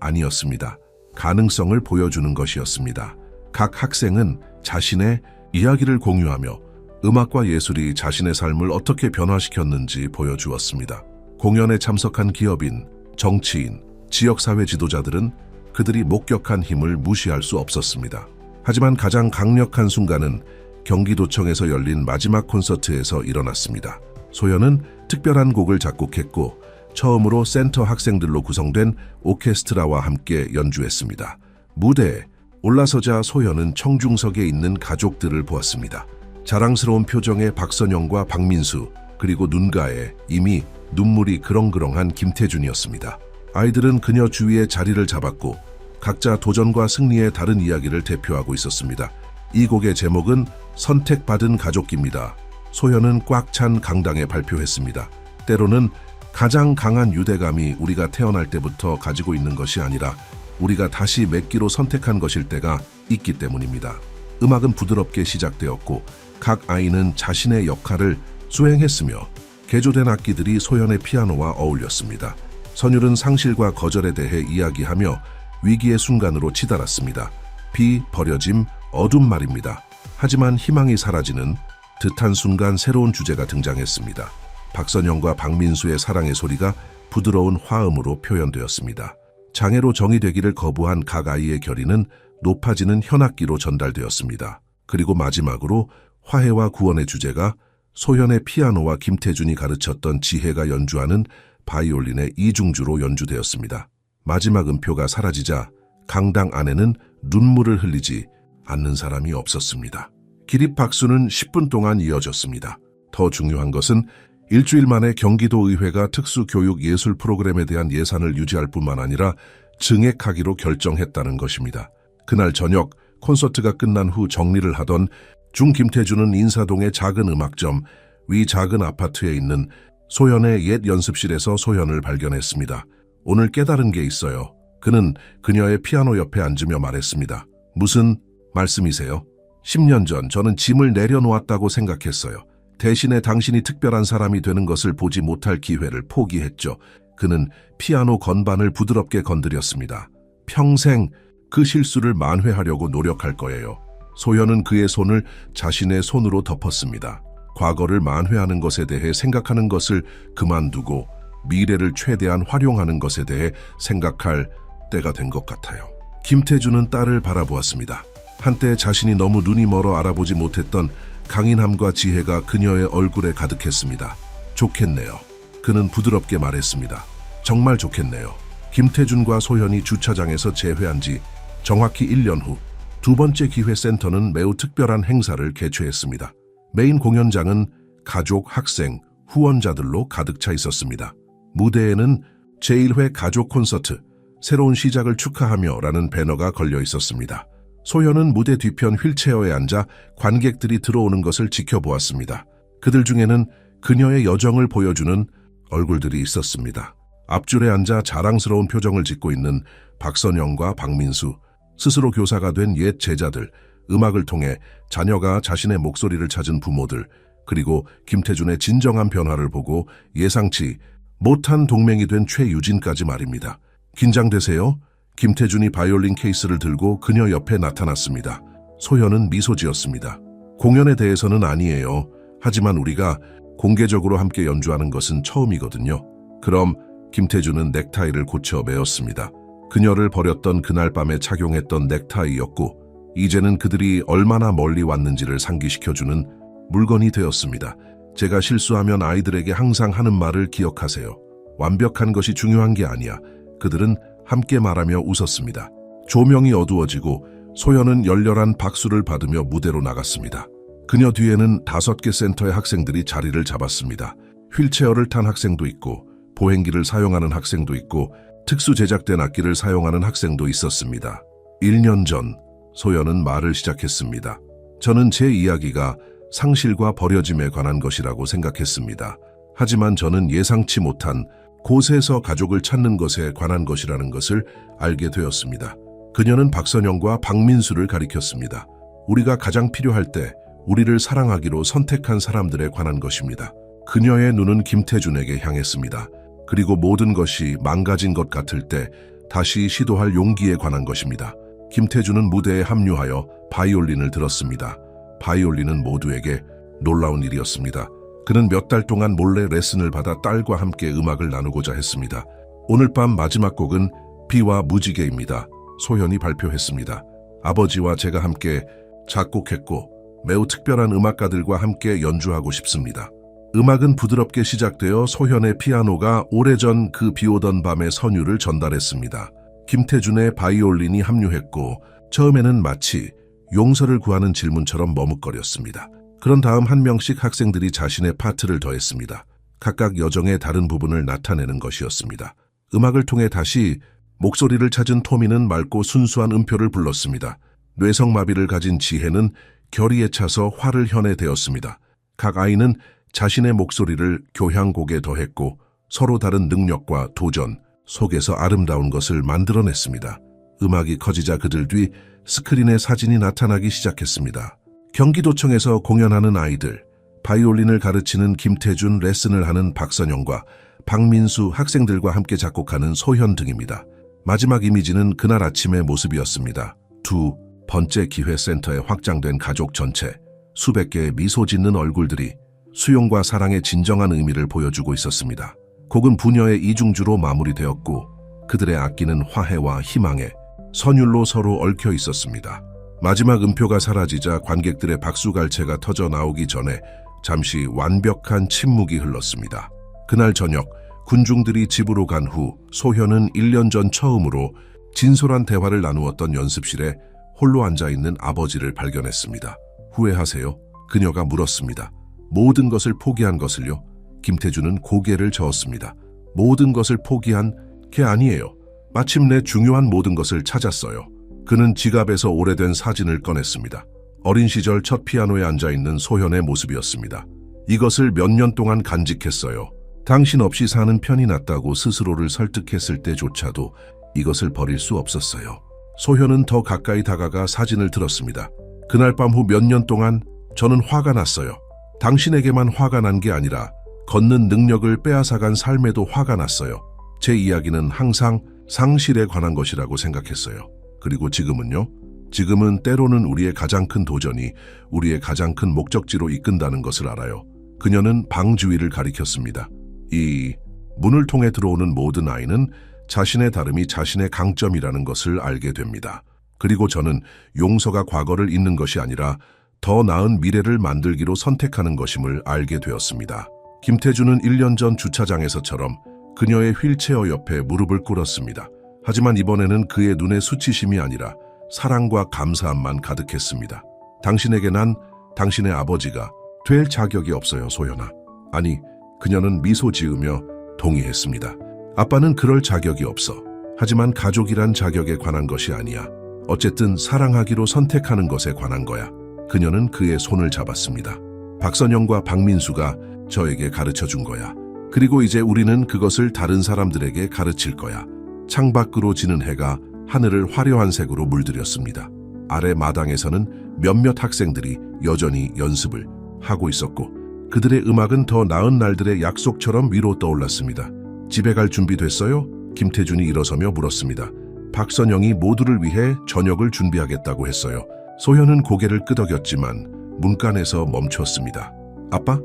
아니었습니다. 가능성을 보여주는 것이었습니다. 각 학생은 자신의 이야기를 공유하며 음악과 예술이 자신의 삶을 어떻게 변화시켰는지 보여주었습니다. 공연에 참석한 기업인, 정치인, 지역사회 지도자들은 그들이 목격한 힘을 무시할 수 없었습니다. 하지만 가장 강력한 순간은 경기도청에서 열린 마지막 콘서트에서 일어났습니다. 소연은 특별한 곡을 작곡했고 처음으로 센터 학생들로 구성된 오케스트라와 함께 연주했습니다. 무대에 올라서자 소연은 청중석에 있는 가족들을 보았습니다. 자랑스러운 표정의 박선영과 박민수, 그리고 눈가에 이미 눈물이 그렁그렁한 김태준이었습니다. 아이들은 그녀 주위에 자리를 잡았고 각자 도전과 승리의 다른 이야기를 대표하고 있었습니다. 이 곡의 제목은 선택받은 가족입니다. 소연은 꽉 찬 강당에 발표했습니다. 때로는 가장 강한 유대감이 우리가 태어날 때부터 가지고 있는 것이 아니라 우리가 다시 맺기로 선택한 것일 때가 있기 때문입니다. 음악은 부드럽게 시작되었고 각 아이는 자신의 역할을 수행했으며 개조된 악기들이 소연의 피아노와 어울렸습니다. 선율은 상실과 거절에 대해 이야기하며 위기의 순간으로 치달았습니다. 비, 버려짐, 어둠 말입니다. 하지만 희망이 사라지는 듯한 순간 새로운 주제가 등장했습니다. 박선영과 박민수의 사랑의 소리가 부드러운 화음으로 표현되었습니다. 장애로 정의되기를 거부한 각 아이의 결의는 높아지는 현악기로 전달되었습니다. 그리고 마지막으로 화해와 구원의 주제가 소연의 피아노와 김태준이 가르쳤던 지혜가 연주하는 바이올린의 이중주로 연주되었습니다. 마지막 음표가 사라지자 강당 안에는 눈물을 흘리지 않는 사람이 없었습니다. 기립박수는 10분 동안 이어졌습니다. 더 중요한 것은 일주일 만에 경기도의회가 특수교육 예술 프로그램에 대한 예산을 유지할 뿐만 아니라 증액하기로 결정했다는 것입니다. 그날 저녁 콘서트가 끝난 후 정리를 하던 중 김태준은 인사동의 작은 음악점 위 작은 아파트에 있는 소연의 옛 연습실에서 소연을 발견했습니다. 오늘 깨달은 게 있어요. 그는 그녀의 피아노 옆에 앉으며 말했습니다. 무슨 말씀이세요? 10년 전 저는 짐을 내려놓았다고 생각했어요. 대신에 당신이 특별한 사람이 되는 것을 보지 못할 기회를 포기했죠. 그는 피아노 건반을 부드럽게 건드렸습니다. 평생 그 실수를 만회하려고 노력할 거예요. 소연은 그의 손을 자신의 손으로 덮었습니다. 과거를 만회하는 것에 대해 생각하는 것을 그만두고 미래를 최대한 활용하는 것에 대해 생각할 때가 된 것 같아요. 김태준은 딸을 바라보았습니다. 한때 자신이 너무 눈이 멀어 알아보지 못했던 강인함과 지혜가 그녀의 얼굴에 가득했습니다. 좋겠네요. 그는 부드럽게 말했습니다. 정말 좋겠네요. 김태준과 소연이 주차장에서 재회한 지 정확히 1년 후 두 번째 기회센터는 매우 특별한 행사를 개최했습니다. 메인 공연장은 가족, 학생, 후원자들로 가득 차 있었습니다. 무대에는 제1회 가족 콘서트, 새로운 시작을 축하하며 라는 배너가 걸려 있었습니다. 소연은 무대 뒤편 휠체어에 앉아 관객들이 들어오는 것을 지켜보았습니다. 그들 중에는 그녀의 여정을 보여주는 얼굴들이 있었습니다. 앞줄에 앉아 자랑스러운 표정을 짓고 있는 박선영과 박민수, 스스로 교사가 된 옛 제자들, 음악을 통해 자녀가 자신의 목소리를 찾은 부모들, 그리고 김태준의 진정한 변화를 보고 예상치 못한 동맹이 된 최유진까지 말입니다. 긴장되세요? 김태준이 바이올린 케이스를 들고 그녀 옆에 나타났습니다. 소연은 미소 지었습니다. 공연에 대해서는 아니에요. 하지만 우리가 공개적으로 함께 연주하는 것은 처음이거든요. 그럼 김태준은 넥타이를 고쳐 매었습니다. 그녀를 버렸던 그날 밤에 착용했던 넥타이였고 이제는 그들이 얼마나 멀리 왔는지를 상기시켜주는 물건이 되었습니다. 제가 실수하면 아이들에게 항상 하는 말을 기억하세요. 완벽한 것이 중요한 게 아니야. 그들은 함께 말하며 웃었습니다. 조명이 어두워지고 소연은 열렬한 박수를 받으며 무대로 나갔습니다. 그녀 뒤에는 5개 센터의 학생들이 자리를 잡았습니다. 휠체어를 탄 학생도 있고 보행기를 사용하는 학생도 있고 특수 제작된 악기를 사용하는 학생도 있었습니다. 1년 전 소연은 말을 시작했습니다. 저는 제 이야기가 상실과 버려짐에 관한 것이라고 생각했습니다. 하지만 저는 예상치 못한 곳에서 가족을 찾는 것에 관한 것이라는 것을 알게 되었습니다. 그녀는 박선영과 박민수를 가리켰습니다. 우리가 가장 필요할 때 우리를 사랑하기로 선택한 사람들에 관한 것입니다. 그녀의 눈은 김태준에게 향했습니다. 그리고 모든 것이 망가진 것 같을 때 다시 시도할 용기에 관한 것입니다. 김태준은 무대에 합류하여 바이올린을 들었습니다. 바이올린은 모두에게 놀라운 일이었습니다. 그는 몇 달 동안 몰래 레슨을 받아 딸과 함께 음악을 나누고자 했습니다. 오늘 밤 마지막 곡은 비와 무지개입니다. 소연이 발표했습니다. 아버지와 제가 함께 작곡했고 매우 특별한 음악가들과 함께 연주하고 싶습니다. 음악은 부드럽게 시작되어 소현의 피아노가 오래전 그 비오던 밤의 선율을 전달했습니다. 김태준의 바이올린이 합류했고 처음에는 마치 용서를 구하는 질문처럼 머뭇거렸습니다. 그런 다음 한 명씩 학생들이 자신의 파트를 더했습니다. 각각 여정의 다른 부분을 나타내는 것이었습니다. 음악을 통해 다시 목소리를 찾은 토미는 맑고 순수한 음표를 불렀습니다. 뇌성마비를 가진 지혜는 결의에 차서 화를 현해되었습니다. 각 아이는 자신의 목소리를 교향곡에 더했고 서로 다른 능력과 도전 속에서 아름다운 것을 만들어냈습니다. 음악이 커지자 그들 뒤 스크린에 사진이 나타나기 시작했습니다. 경기도청에서 공연하는 아이들, 바이올린을 가르치는 김태준, 레슨을 하는 박선영과 박민수 학생들과 함께 작곡하는 소현 등입니다. 마지막 이미지는 그날 아침의 모습이었습니다. 2번째 기회센터에 확장된 가족 전체, 수백 개의 미소 짓는 얼굴들이 수용과 사랑의 진정한 의미를 보여주고 있었습니다. 곡은 부녀의 이중주로 마무리되었고 그들의 악기는 화해와 희망의 선율로 서로 얽혀 있었습니다. 마지막 음표가 사라지자 관객들의 박수갈채가 터져 나오기 전에 잠시 완벽한 침묵이 흘렀습니다. 그날 저녁 군중들이 집으로 간 후 소현은 1년 전 처음으로 진솔한 대화를 나누었던 연습실에 홀로 앉아있는 아버지를 발견했습니다. 후회하세요? 그녀가 물었습니다. 모든 것을 포기한 것을요? 김태준은 고개를 저었습니다. 모든 것을 포기한 게 아니에요. 마침내 중요한 모든 것을 찾았어요. 그는 지갑에서 오래된 사진을 꺼냈습니다. 어린 시절 첫 피아노에 앉아있는 소현의 모습이었습니다. 이것을 몇 년 동안 간직했어요. 당신 없이 사는 편이 낫다고 스스로를 설득했을 때조차도 이것을 버릴 수 없었어요. 소현은 더 가까이 다가가 사진을 들었습니다. 그날 밤 후 몇 년 동안 저는 화가 났어요. 당신에게만 화가 난 게 아니라 걷는 능력을 빼앗아간 삶에도 화가 났어요. 제 이야기는 항상 상실에 관한 것이라고 생각했어요. 그리고 지금은요? 지금은 때로는 우리의 가장 큰 도전이 우리의 가장 큰 목적지로 이끈다는 것을 알아요. 그녀는 방 주위를 가리켰습니다. 이 문을 통해 들어오는 모든 아이는 자신의 다름이 자신의 강점이라는 것을 알게 됩니다. 그리고 저는 용서가 과거를 잊는 것이 아니라 더 나은 미래를 만들기로 선택하는 것임을 알게 되었습니다. 김태준은 1년 전 주차장에서처럼 그녀의 휠체어 옆에 무릎을 꿇었습니다. 하지만 이번에는 그의 눈에 수치심이 아니라 사랑과 감사함만 가득했습니다. 당신에게 난 당신의 아버지가 될 자격이 없어요, 소연아. 아니, 그녀는 미소 지으며 동의했습니다. 아빠는 그럴 자격이 없어. 하지만 가족이란 자격에 관한 것이 아니야. 어쨌든 사랑하기로 선택하는 것에 관한 거야. 그녀는 그의 손을 잡았습니다. 박선영과 박민수가 저에게 가르쳐 준 거야. 그리고 이제 우리는 그것을 다른 사람들에게 가르칠 거야. 창밖으로 지는 해가 하늘을 화려한 색으로 물들였습니다. 아래 마당에서는 몇몇 학생들이 여전히 연습을 하고 있었고 그들의 음악은 더 나은 날들의 약속처럼 위로 떠올랐습니다. 집에 갈 준비 됐어요? 김태준이 일어서며 물었습니다. 박선영이 모두를 위해 저녁을 준비하겠다고 했어요. 소현은 고개를 끄덕였지만 문간에서 멈췄습니다. 아빠?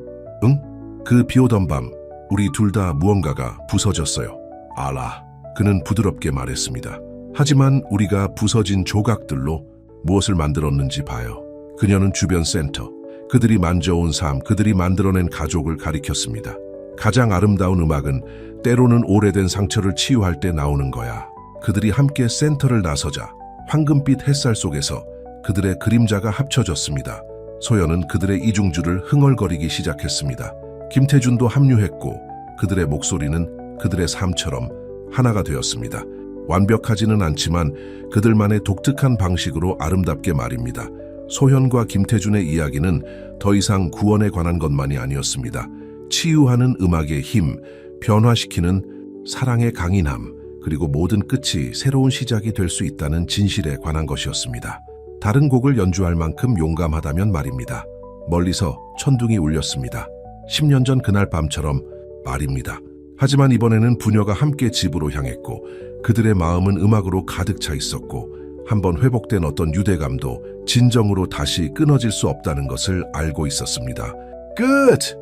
응? 그 비오던 밤 우리 둘 다 무언가가 부서졌어요. 알아. 그는 부드럽게 말했습니다. 하지만 우리가 부서진 조각들로 무엇을 만들었는지 봐요. 그녀는 주변 센터, 그들이 만져온 삶, 그들이 만들어낸 가족을 가리켰습니다. 가장 아름다운 음악은 때로는 오래된 상처를 치유할 때 나오는 거야. 그들이 함께 센터를 나서자 황금빛 햇살 속에서 그들의 그림자가 합쳐졌습니다. 소연은 그들의 이중주를 흥얼거리기 시작했습니다. 김태준도 합류했고 그들의 목소리는 그들의 삶처럼 하나가 되었습니다. 완벽하지는 않지만 그들만의 독특한 방식으로 아름답게 말입니다. 소현과 김태준의 이야기는 더 이상 구원에 관한 것만이 아니었습니다. 치유하는 음악의 힘, 변화시키는 사랑의 강인함, 그리고 모든 끝이 새로운 시작이 될 수 있다는 진실에 관한 것이었습니다. 다른 곡을 연주할 만큼 용감하다면 말입니다. 멀리서 천둥이 울렸습니다. 10년 전 그날 밤처럼 말입니다. 하지만 이번에는 부녀가 함께 집으로 향했고 그들의 마음은 음악으로 가득 차 있었고 한번 회복된 어떤 유대감도 진정으로 다시 끊어질 수 없다는 것을 알고 있었습니다. 끝!